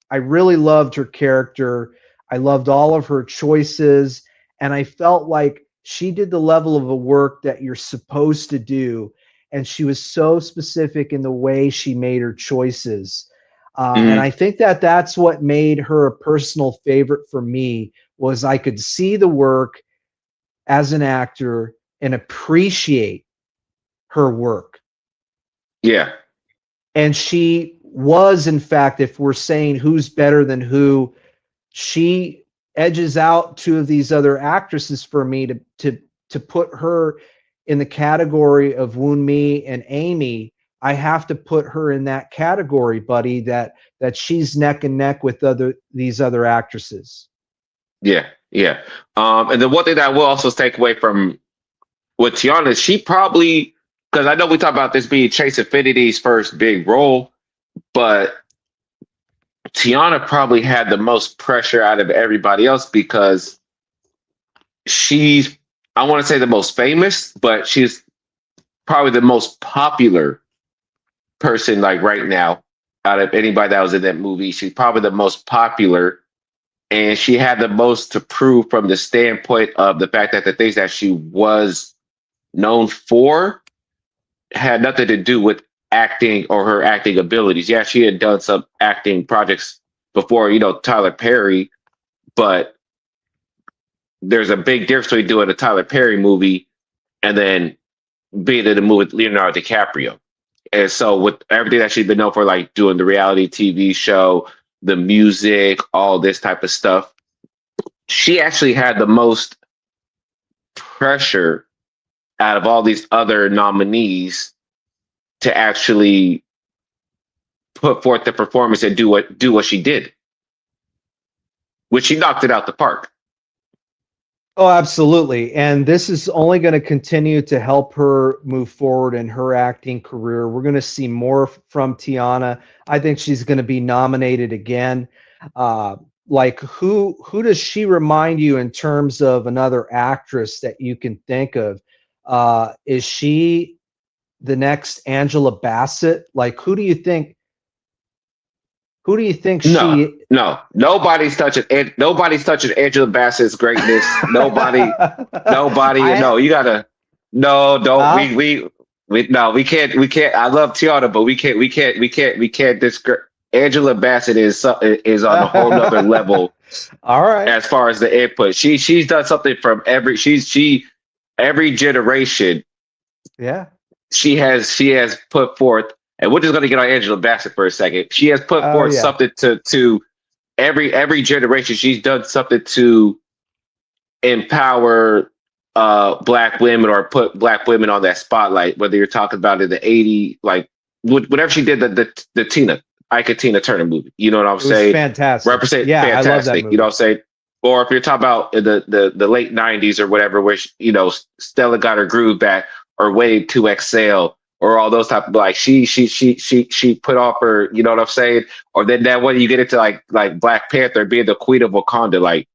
C: I really loved her character. I loved all of her choices. And I felt like she did the level of a work that you're supposed to do. And she was so specific in the way she made her choices. And I think that's what made her a personal favorite for me, was I could see the work as an actor and appreciate her work.
B: Yeah. And
C: she was, in fact, if we're saying who's better than who, she edges out two of these other actresses for me to put her in the category of Wunmi and Amy. I have to put her in that category, Buddy, that she's neck and neck with these other actresses.
B: Yeah, yeah. And the one thing that I will also take away from with Teyana is she probably, because I know we talk about this being Chase Affinity's first big role, but Teyana probably had the most pressure out of everybody else because she's, I want to say the most famous, but she's probably the most popular person like right now out of anybody that was in that movie. She's probably the most popular, and she had the most to prove from the standpoint of the fact that the things that she was known for had nothing to do with acting or her acting abilities. Yeah, she had done some acting projects before, you know, Tyler Perry, but there's a big difference between doing a Tyler Perry movie and then being in a movie with Leonardo DiCaprio. And so with everything that she's been known for, like doing the reality TV show, the music, all this type of stuff, she actually had the most pressure out of all these other nominees to actually put forth the performance and do what she did, which she knocked it out the park.
C: Oh, absolutely. And this is only going to continue to help her move forward in her acting career. We're going to see more from Teyana. I think she's going to be nominated again. Like who does she remind you in terms of another actress that you can think of? Is she the next Angela Bassett? Like who do you think she?
B: No, nobody's touching Angela Bassett's greatness. Nobody. No, you gotta. No, don't. We can't. I love Teyana, but we can't. Angela Bassett is on a whole nother level.
C: All right.
B: As far as the input, she's done something from every generation.
C: Yeah.
B: She has put forth. And we're just going to get on Angela Bassett for a second. She has put forth something to every generation. She's done something to empower Black women or put Black women on that spotlight. Whether you're talking about in the '80s, like whatever she did, the Tina Turner movie. You know what I'm saying?
C: Fantastic.
B: Fantastic.
C: I love that movie.
B: You know what I'm saying? Or if you're talking about the late '90s or whatever, where Stella got her groove back, or Wade 2XL. Or all those type of like she put off her, you know what I'm saying? Or then that way you get into like Black Panther being the Queen of Wakanda. Like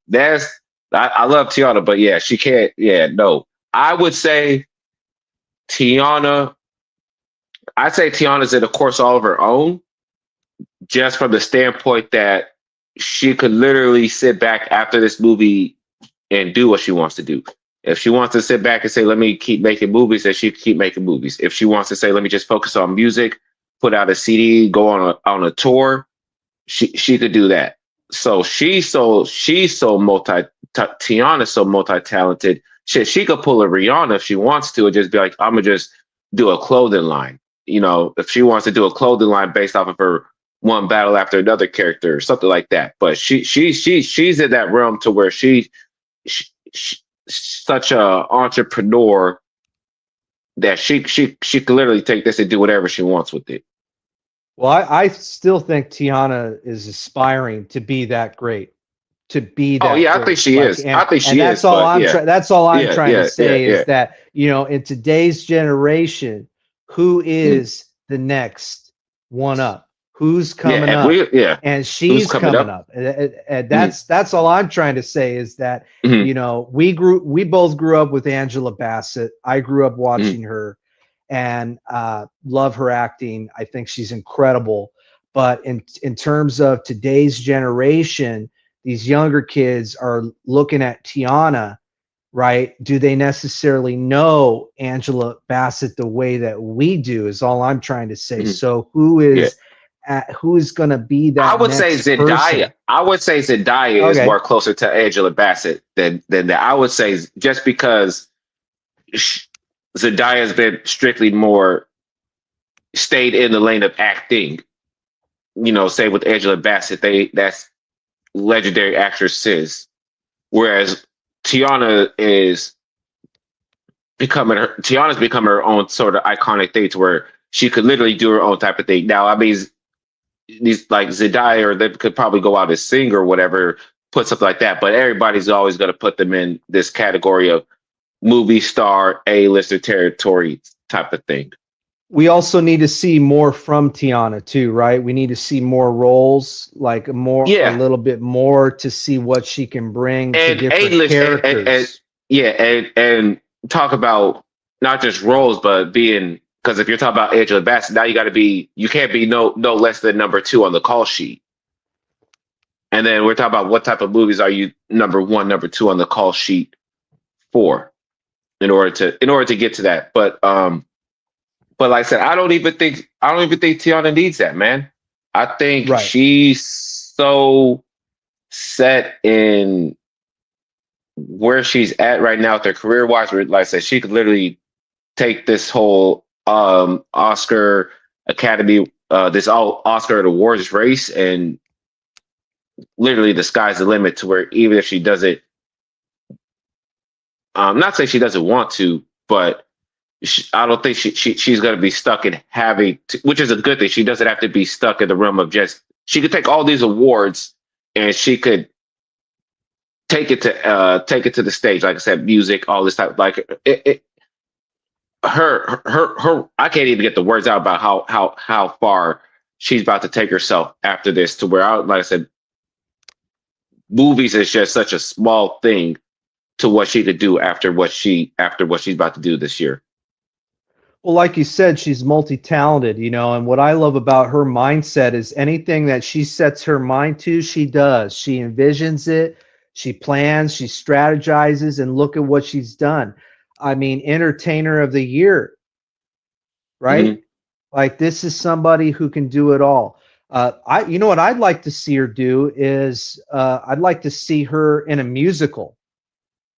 B: I love Teyana, but yeah, she can't. Yeah, no. I would say Teyana. I'd say Teyana's in a course all of her own, just from the standpoint that she could literally sit back after this movie and do what she wants to do. If she wants to sit back and say, let me keep making movies, then she can keep making movies. If she wants to say, let me just focus on music, put out a CD, go on a tour, she could do that. So Teyana's so multi-talented. She could pull a Rihanna if she wants to and just be like, I'm gonna just do a clothing line. You know, if she wants to do a clothing line based off of her one battle after another character or something like that. But she's in that realm to where she's such a entrepreneur that she could literally take this and do whatever she wants with it.
C: Well, I still think Teyana is aspiring to be that great.
B: I think she is. I think she is.
C: That's all I'm trying to say is that, in today's generation, who is the next one up? Who's coming up? And she's coming up. And that's all I'm trying to say is that, we both grew up with Angela Bassett. I grew up watching her and love her acting. I think she's incredible. But in terms of today's generation, these younger kids are looking at Teyana, right? Do they necessarily know Angela Bassett the way that we do is all I'm trying to say. So who's going to be that?
B: I would say Zendaya.
C: Person?
B: I would say Zendaya is more closer to Angela Bassett than that. I would say just because Zendaya has been strictly more stayed in the lane of acting. Say with Angela Bassett, that's legendary actresses, whereas Teyana's becoming her own sort of iconic thing to where she could literally do her own type of thing. Now, I mean, these like Zendaya, or they could probably go out and sing or whatever, put something like that. But everybody's always going to put them in this category of movie star, A-lister territory type of thing.
C: We also need to see more from Teyana too, right? We need to see more roles, like a little bit more to see what she can bring to different characters.
B: And talk about not just roles, but being, because if you're talking about Angela Bassett, now you can't be no less than number 2 on the call sheet. And then we're talking about what type of movies are you number 1, number 2 on the call sheet for in order to get to that. But like I said, I don't even think Teyana needs that, man. I think she's so set in where she's at right now with her career-wise. Where, like I said, she could literally take this whole Oscar Academy, this all Oscar awards race, and literally the sky's the limit to where even if she doesn't, not say she doesn't want to, but I don't think she's going to be stuck in having to, which is a good thing. She doesn't have to be stuck in the realm of just, she could take all these awards and she could take it to the stage. Like I said, music, all this type, like her, I can't even get the words out about how far she's about to take herself after this, to where like I said, movies is just such a small thing to what she could do after what she's about to do this year.
C: Well, like you said, she's multi-talented, you know, and what I love about her mindset is anything that she sets her mind to, she does. She envisions it, she plans, she strategizes, and look at what she's done. I mean, Entertainer of the Year, right? Mm-hmm. Like, this is somebody who can do it all. You know what I'd like to see her do is I'd like to see her in a musical.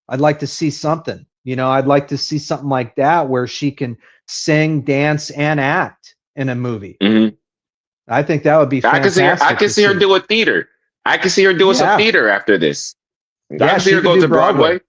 C: I'd like to see something, you know, I'd like to see something like that where she can sing, dance, and act in a movie.
B: Mm-hmm.
C: I think that would be fantastic.
B: I can see her do a theater. I can see her doing some theater after this.
C: Yeah,
B: I can see her go to Broadway.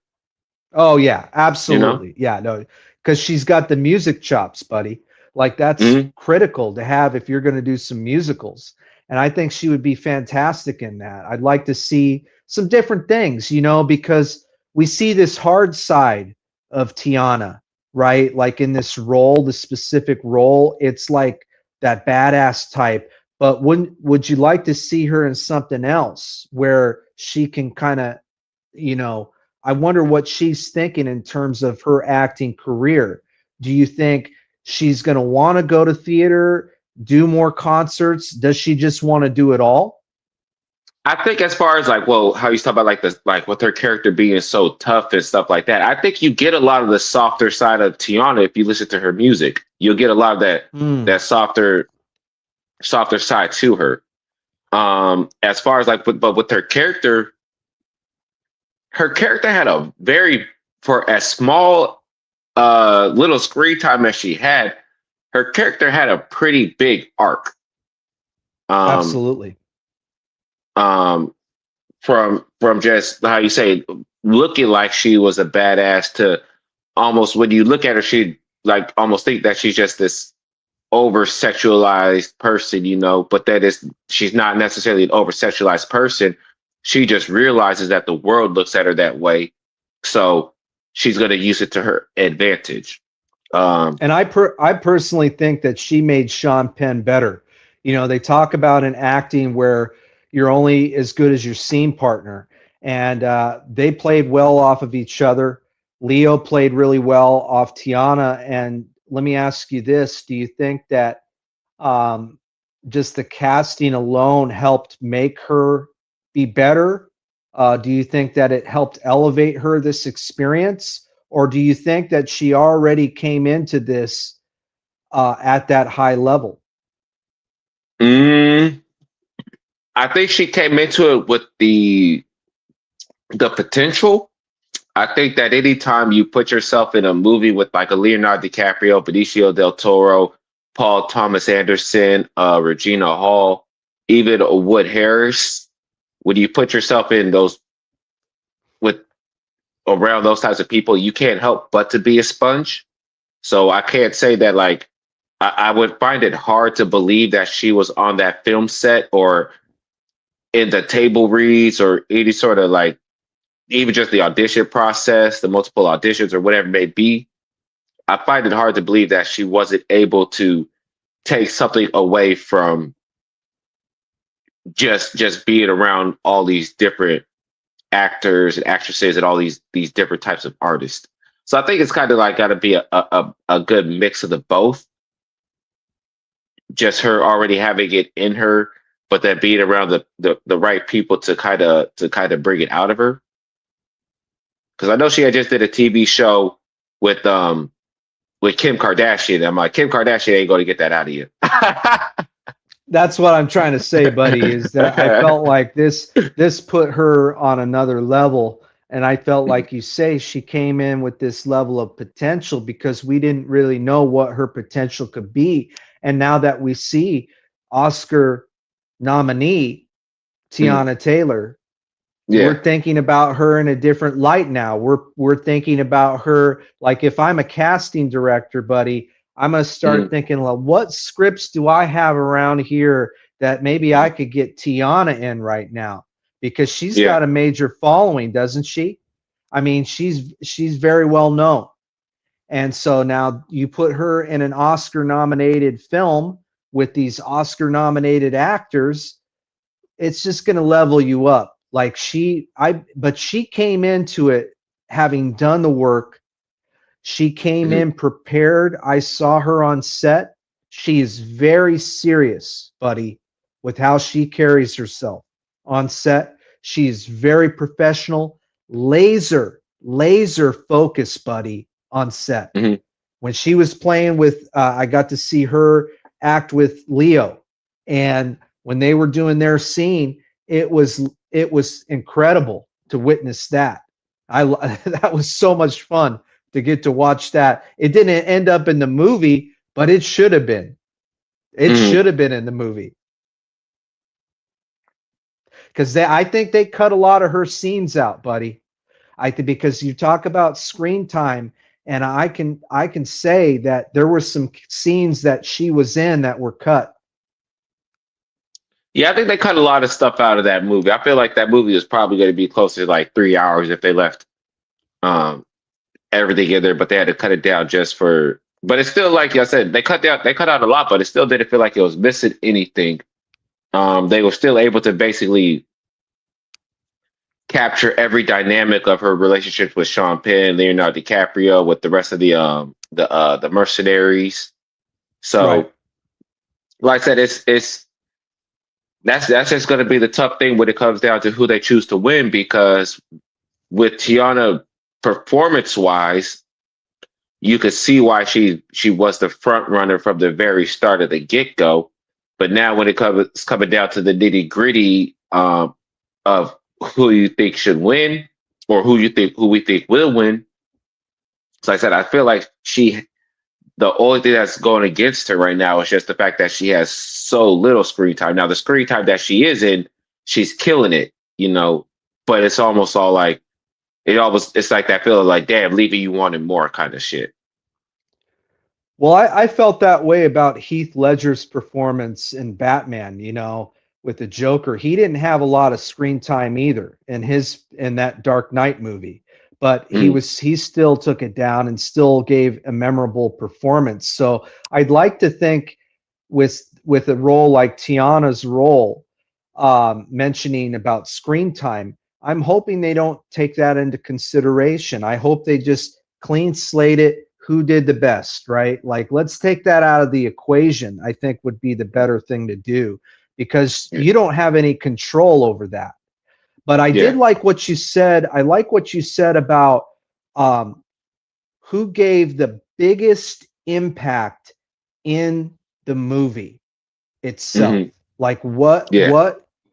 C: Oh yeah, absolutely.
B: You know?
C: Yeah, no, because she's got the music chops, buddy. Like, that's critical to have if you're going to do some musicals. And I think she would be fantastic in that. I'd like to see some different things, you know, because we see this hard side of Teyana, right? Like, in this role, the specific role, it's like that badass type. But would you like to see her in something else where she can kind of, you know, I wonder what she's thinking in terms of her acting career. Do you think she's going to want to go to theater, do more concerts? Does she just want to do it all?
B: I think as far as like, well, how you talk about like this, like with her character being so tough and stuff like that, I think you get a lot of the softer side of Teyana if you listen to her music. You'll get a lot of that that softer side to her. As far as like, but with her character had a very, for as small little screen time as she had, her character had a pretty big arc.
C: Absolutely.
B: From just how you say, looking like she was a badass to almost, when you look at her, she like almost think that she's just this over sexualized person, you know, but she's not necessarily an over sexualized person. She just realizes that the world looks at her that way. So she's going to use it to her advantage.
C: And I personally think that she made Sean Penn better. You know, they talk about in acting where you're only as good as your scene partner. And they played well off of each other. Leo played really well off Teyana. And let me ask you this. Do you think that just the casting alone helped make her be better? Do you think that it helped elevate her this experience? Or do you think that she already came into this at that high level?
B: I think she came into it with the potential. I think that anytime you put yourself in a movie with like a Leonardo DiCaprio, Benicio del Toro, Paul Thomas Anderson, Regina Hall, even a Wood Harris, when you put yourself in those around those types of people, you can't help but to be a sponge. So I can't say that, like, I would find it hard to believe that she was on that film set or in the table reads or any sort of like, even just the audition process, the multiple auditions or whatever it may be. I find it hard to believe that she wasn't able to take something away from just being around all these different actors and actresses and all these different types of artists. So I think it's kind of like got to be a good mix of the both. Just her already having it in her, but then being around the right people to kind of bring it out of her. Because I know she had just did a TV show with Kim Kardashian. I'm like, Kim Kardashian ain't going to get that out of you.
C: That's what I'm trying to say, buddy, is that I felt like this put her on another level. And I felt like you say she came in with this level of potential because we didn't really know what her potential could be. And now that we see Oscar nominee Teyana Taylor.
B: Yeah.
C: We're thinking about her in a different light now. We're thinking about her like if I'm a casting director, buddy, I'm gonna start thinking, well, what scripts do I have around here that maybe I could get Teyana in right now? Because she's got a major following, doesn't she? I mean, she's very well known. And so now you put her in an Oscar-nominated film with these Oscar-nominated actors, it's just going to level you up. Like but she came into it having done the work. She came in prepared. I saw her on set. She is very serious, buddy, with how she carries herself on set. She's very professional, laser focused, buddy, on set. When she was playing with, I got to see her act with Leo, and when they were doing their scene, it was incredible to witness that. That was so much fun to get to watch that. It didn't end up in the movie, but it should have been. It should have been in the movie. Because I think they cut a lot of her scenes out, buddy. I think because you talk about screen time, and I can say that there were some scenes that she was in that were cut.
B: Yeah, I think they cut a lot of stuff out of that movie. I feel like that movie was probably going to be closer to like 3 hours if they left everything in there, but they had to cut it down just for. But it's still, like I said, they cut out a lot, but it still didn't feel like it was missing anything. They were still able to basically capture every dynamic of her relationships with Sean Penn, Leonardo DiCaprio, with the rest of the mercenaries. So, like I said, it's that's just going to be the tough thing when it comes down to who they choose to win, because with Teyana, performance-wise, you could see why she was the front runner from the very start of the get-go. But now when it's coming down to the nitty-gritty of who you think should win or who we think will win. So like I said, I feel like the only thing that's going against her right now is just the fact that she has so little screen time. Now the screen time that she is in, she's killing it, but it's almost all like, it's like that feeling like, damn, leaving you wanting more kind of shit.
C: Well, I felt that way about Heath Ledger's performance in Batman, with the Joker. He didn't have a lot of screen time either in that Dark Knight movie, but he still took it down and still gave a memorable performance. So I'd like to think with a role like Teyana's role, mentioning about screen time, I'm hoping they don't take that into consideration. I hope they just clean slate it. Who did the best, right? Like, let's take that out of the equation, I think would be the better thing to do, because you don't have any control over that. But I did like what you said. I like what you said about who gave the biggest impact in the movie itself. Like what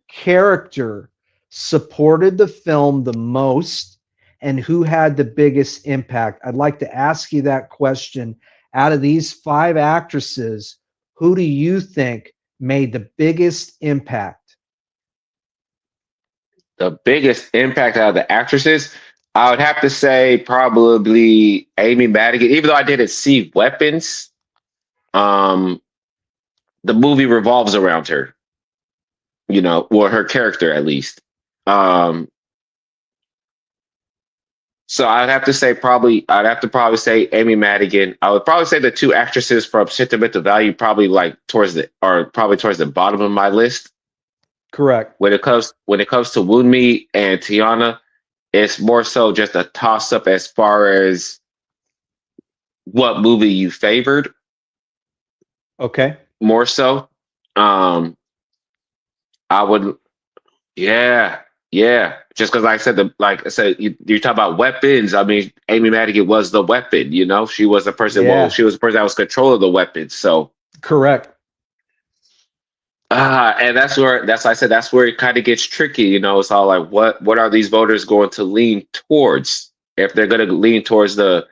C: character supported the film the most and who had the biggest impact. I'd like to ask you that question. Out of these 5 actresses, who do you think made the biggest impact?
B: The biggest impact out of the actresses, I would have to say probably Amy Madigan. Even though I didn't see Weapons, the movie revolves around her, or her character at least. So I'd have to probably say Amy Madigan. I would probably say the 2 actresses from Sentimental Value probably towards the bottom of my list.
C: Correct.
B: When it comes to Wunmi and Teyana, it's more so just a toss up as far as what movie you favored.
C: Okay.
B: More so. I would, yeah. Just because, like I said, you talk about weapons. I mean, Amy Madigan was the weapon. She was the person. Yeah. Well, she was the person that was control of the weapons. So
C: correct.
B: And that's where it kind of gets tricky. It's all like, what are these voters going to lean towards? If they're going to lean towards the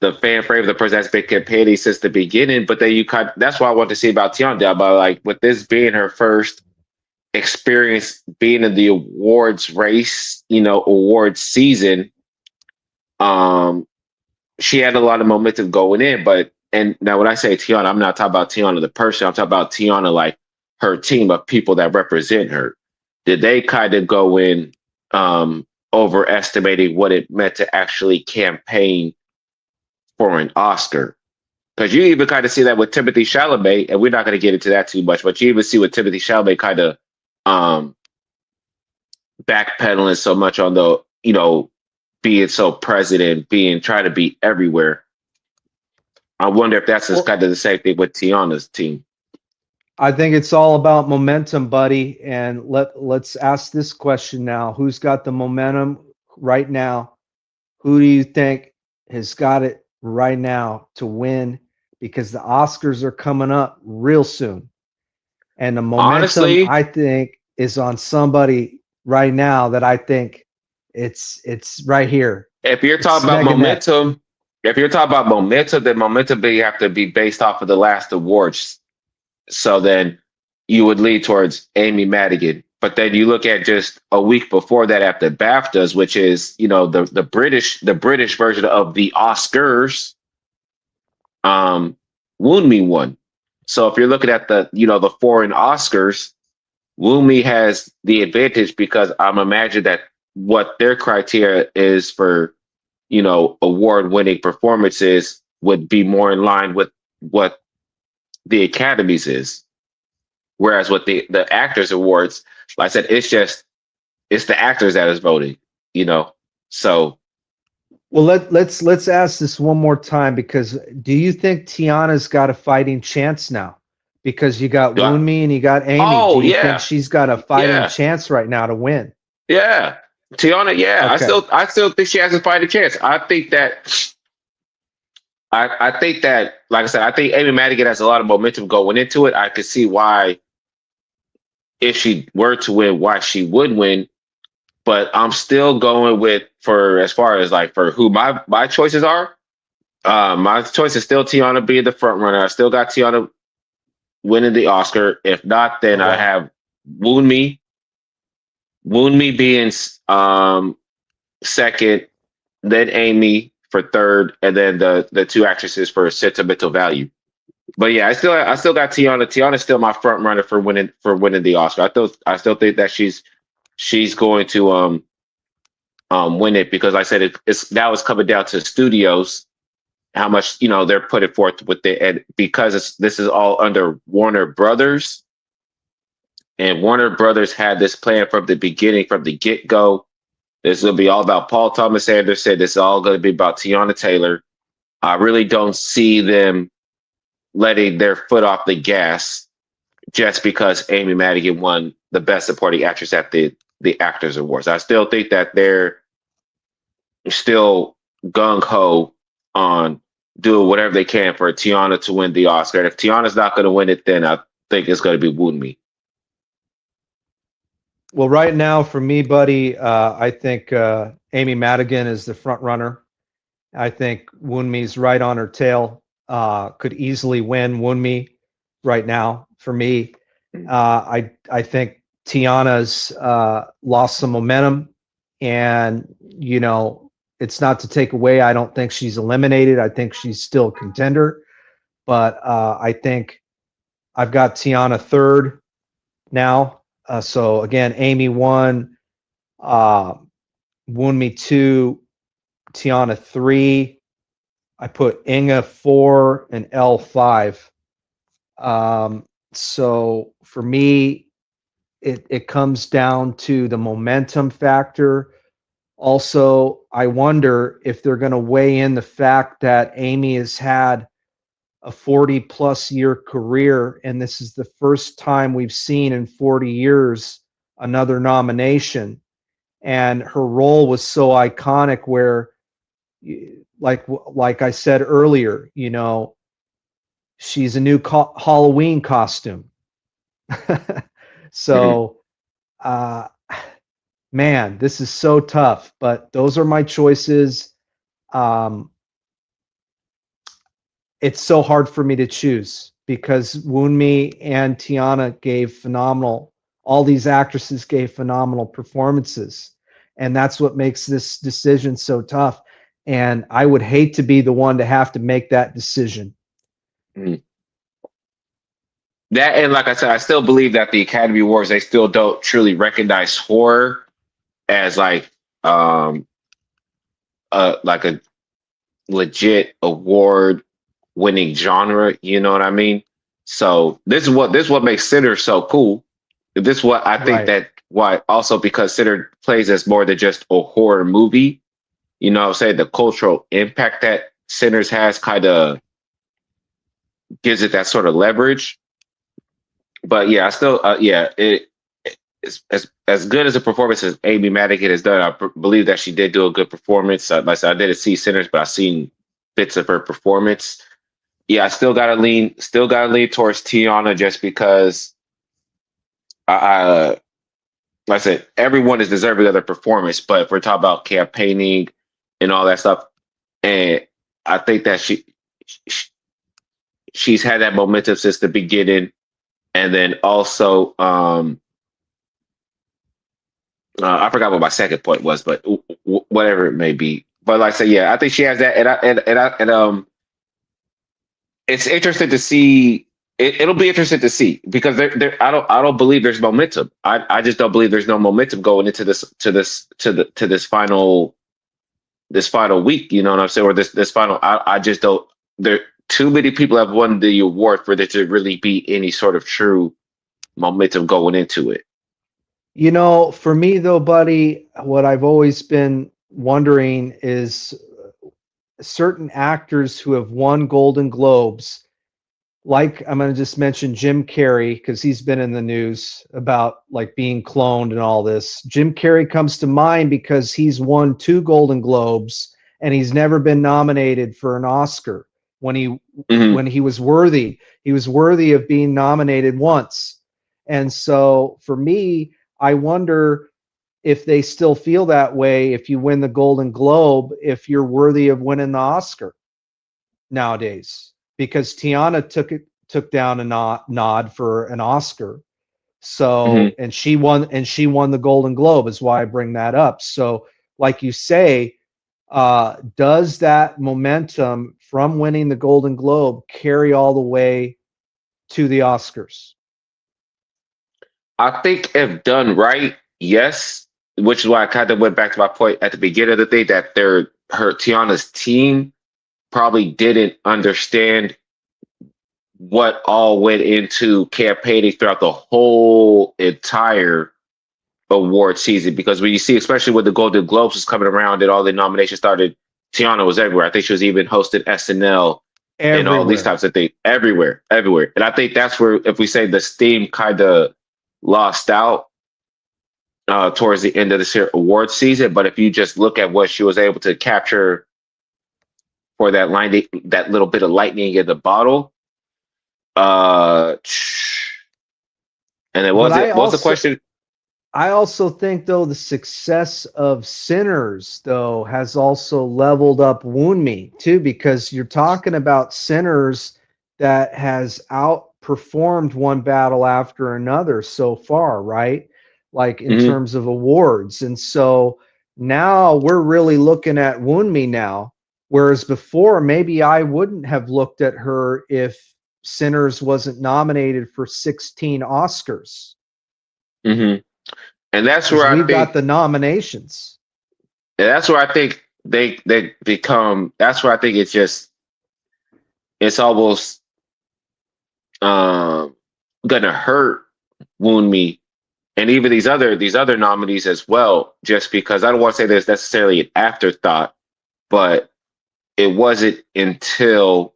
B: fan favorite, the person that's been campaigning since the beginning. But then that's what I want to see about Teyana. But like with this being her first experience being in the awards race, awards season. She had a lot of momentum going in, and now when I say Teyana, I'm not talking about Teyana the person. I'm talking about Teyana, like her team of people that represent her. Did they kind of go in overestimating what it meant to actually campaign for an Oscar? Because you even kind of see that with Timothée Chalamet, and we're not going to get into that too much, but you even see with Timothée Chalamet kind of backpedaling so much on the, being so present and trying to be everywhere. I wonder if that's just kind of the same thing with Teyana's team.
C: I think it's all about momentum, buddy. And let's ask this question now. Who's got the momentum right now? Who do you think has got it right now to win? Because the Oscars are coming up real soon. And the momentum, honestly, I think, is on somebody right now that I think it's right here.
B: If you're talking about momentum, then momentum you have to be based off of the last awards. So then you would lead towards Amy Madigan. But then you look at just a week before that at the BAFTAs, which is, the British version of the Oscars, Wunmi won. So if you're looking at the foreign Oscars, Wunmi has the advantage because I'm imagining that what their criteria is for, award-winning performances would be more in line with what the Academy's is. Whereas with the Actors Awards, like I said, it's the actors that is voting, So
C: well, let's ask this one more time, because do you think Teyana's got a fighting chance now? Because you got Wunmi and you got Amy.
B: Oh,
C: do you think she's got a fighting chance right now to win?
B: Yeah. Teyana, okay. I still think she has a fighting chance. I think that, like I said, I think Amy Madigan has a lot of momentum going into it. I could see why, if she were to win, why she would win. But I'm still going with, for who my choices are. My choice is still Teyana being the front runner. I still got Teyana winning the Oscar. If not, then I have Wunmi being second, then Amy for third, and then the two actresses for sentimental value. But yeah, I still got Teyana. Teyana's still my front runner for winning the Oscar. I still think that she's going to win it, because like I said, it's coming down to studios, how much they're putting forth with it, and because this is all under Warner Brothers, and Warner Brothers had this plan from the beginning, from the get-go. This will be all about Paul Thomas Anderson. This is all going to be about Teyana Taylor. I really don't see them letting their foot off the gas just because Amy Madigan won the Best Supporting Actress at the Actors Awards. I still think that they're still gung-ho on doing whatever they can for Teyana to win the Oscar. And if Tiana's not going to win it, then I think it's going to be Wunmi.
C: Well, right now for me, buddy, I think Amy Madigan is the front runner. I think Wunmi's right on her tail. Could easily win. Wunmi right now for me. I think Teyana's lost some momentum, and it's not to take away. I don't think she's eliminated. I think she's still a contender, but I think I've got Teyana third now. So again, Amy 1, Wunmi 2, Teyana 3. I put Inge 4 and Elle 5. So for me, it comes down to the momentum factor. Also, I wonder if they're going to weigh in the fact that Amy has had a 40-plus year career, and this is the first time we've seen in 40 years another nomination. And her role was so iconic, where, like I said earlier, she's a new Halloween costume. So, man, this is so tough, but those are my choices. It's so hard for me to choose because Wunmi and Teyana gave phenomenal all these actresses gave phenomenal performances. And that's what makes this decision so tough. And I would hate to be the one to have to make that decision.
B: Mm. That, and like I said, I still believe that the Academy Awards, they still don't truly recognize horror as like a legit award winning genre. You know what I mean? So this is what makes Sinners so cool. This is what I think that why also, because Sinners plays as more than just a horror movie. You know what I'm saying? The cultural impact that Sinners has kind of gives it that sort of leverage. But yeah, I still it's as good as a performance as Amy Madigan has done. I believe that she did do a good performance. Like I said, I didn't see Sinners, but I've seen bits of her performance. Yeah, I still gotta lean towards Teyana, just because like I said, everyone is deserving of their performance. But if we're talking about campaigning and all that stuff, and I think that she's had that momentum since the beginning. And then also, I forgot what my second point was, but whatever it may be. But like I said, yeah, I think she has that, and it's interesting to see. It'll be interesting to see, because I don't believe there's momentum. I just don't believe there's no momentum going into this final week. You know what I'm saying? Or this final. I just don't. There too many people have won the award for there to really be any sort of true momentum going into it.
C: You know, for me though, buddy, what I've always been wondering is certain actors who have won Golden Globes, like I'm going to just mention Jim Carrey, because he's been in the news about like being cloned and all this. Jim Carrey comes to mind because he's won 2 Golden Globes and he's never been nominated for an Oscar when he was worthy. He was worthy of being nominated once. And so for me, I wonder if they still feel that way if you win the Golden Globe, if you're worthy of winning the Oscar nowadays, because Teyana took down a nod for an Oscar. So and she won the Golden Globe, is why I bring that up. So like you say, does that momentum from winning the Golden Globe carry all the way to the Oscars?
B: I think if done right, yes. Which is why I kind of went back to my point at the beginning of the thing, that Teyana's team probably didn't understand what all went into campaigning throughout the whole entire award season. Because when you see, especially when the Golden Globes was coming around and all the nominations started, Teyana was everywhere. I think she was even hosting SNL and all these types of things, everywhere. And I think that's where, if we say the steam kind of lost out towards the end of the award season. But if you just look at what she was able to capture for that little bit of lightning in the bottle, and then what was the question?
C: I also think, though, the success of Sinners, though, has also leveled up Wunmi too, because you're talking about Sinners that has outperformed One Battle After Another so far, right? Like in terms of awards. And so now we're really looking at Wunmi now, whereas before maybe I wouldn't have looked at her if Sinners wasn't nominated for 16 Oscars.
B: And that's where
C: we've got the nominations.
B: And that's where I think they become. That's where I think it's almost gonna hurt Wunmi and even these other nominees as well, just because I don't want to say there's necessarily an afterthought, but it wasn't until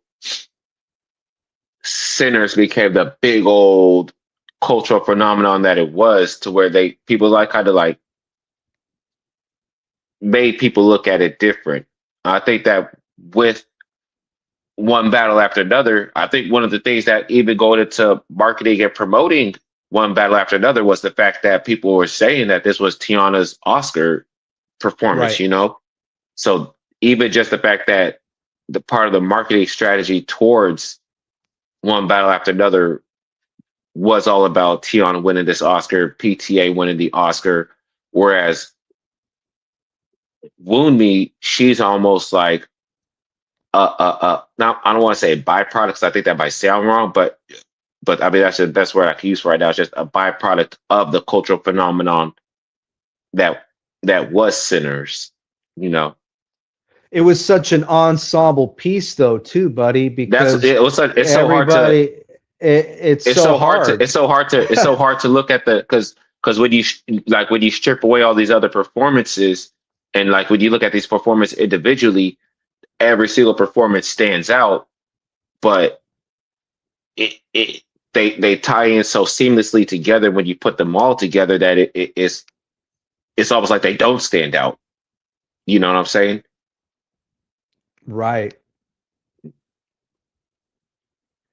B: Sinners became the big old cultural phenomenon that it was, to where people made people look at it different. I think that with One Battle After Another, I think one of the things that even going into marketing and promoting One Battle After Another was the fact that people were saying that this was Teyana's Oscar performance, you know? So even just the fact that the part of the marketing strategy towards One Battle After Another was all about Teyana winning this Oscar, PTA winning the Oscar, whereas Wunmi, she's almost like now I don't want to say a byproduct, 'cause I think that might sound wrong, but I mean that's the best word I can use for right now. It's just a byproduct of the cultural phenomenon that was Sinners, you know.
C: It was such an ensemble piece, though, too, buddy. Because
B: it's so hard to.
C: It's so hard.
B: It's so hard to look at because when you strip away all these other performances, and like when you look at these performances individually, every single performance stands out, but they tie in so seamlessly together when you put them all together that it's almost like they don't stand out. You know what I'm saying?
C: Right.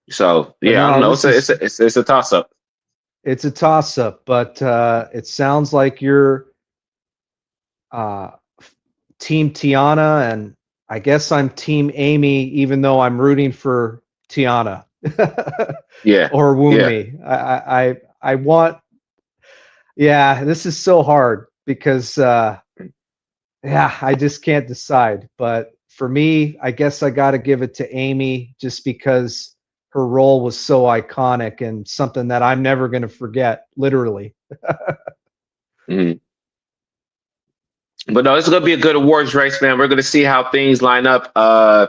B: So yeah, I don't know. It's a toss up.
C: It's a toss up, but it sounds like you're Team Teyana, and I guess I'm Team Amy, even though I'm rooting for Teyana.
B: Yeah.
C: Or Wunmi. Yeah. I want. Yeah, this is so hard because I just can't decide. But for me, I guess I got to give it to Amy just because her role was so iconic and something that I'm never going to forget, literally.
B: Mm-hmm. But no, it's going to be a good awards race, man. We're going to see how things line up.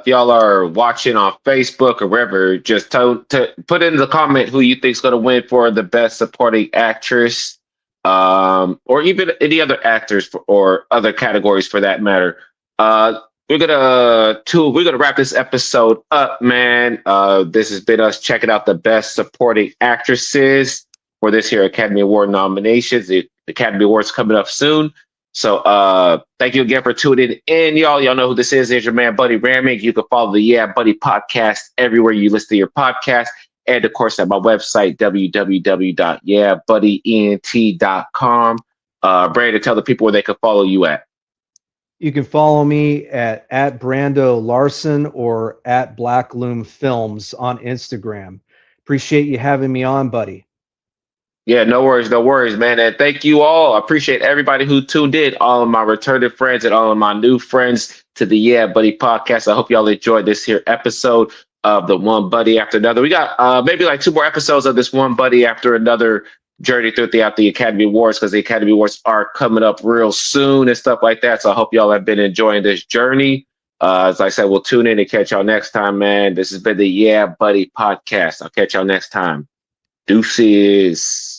B: If y'all are watching on Facebook or wherever, just put in the comment who you think is going to win for the best supporting actress, or even any other actors or other categories for that matter. We're gonna wrap this episode up, man. This has been us checking out the best supporting actresses for this here Academy Award nominations. The Academy Awards coming up soon. So thank you again for tuning in, y'all. Y'all know who this is. There's your man, Buddy Rahming. You can follow the Yeah Buddy podcast everywhere you listen to your podcast. And of course, at my website, www.yeahbuddyent.com. Brandon, tell the people where they can follow you at.
C: You can follow me at Brando Larson or at Black Loom Films on Instagram. Appreciate you having me on, buddy.
B: Yeah, no worries, man. And thank you all. I appreciate everybody who tuned in, all of my returning friends and all of my new friends to the Yeah Buddy podcast. I hope y'all enjoyed this here episode of the One Buddy After Another. We got maybe like 2 more episodes of this One Buddy After Another journey throughout the Academy Awards, because the Academy Awards are coming up real soon and stuff like that. So I hope y'all have been enjoying this journey. As I said, we'll tune in and catch y'all next time, man. This has been the Yeah Buddy podcast. I'll catch y'all next time. Deuces.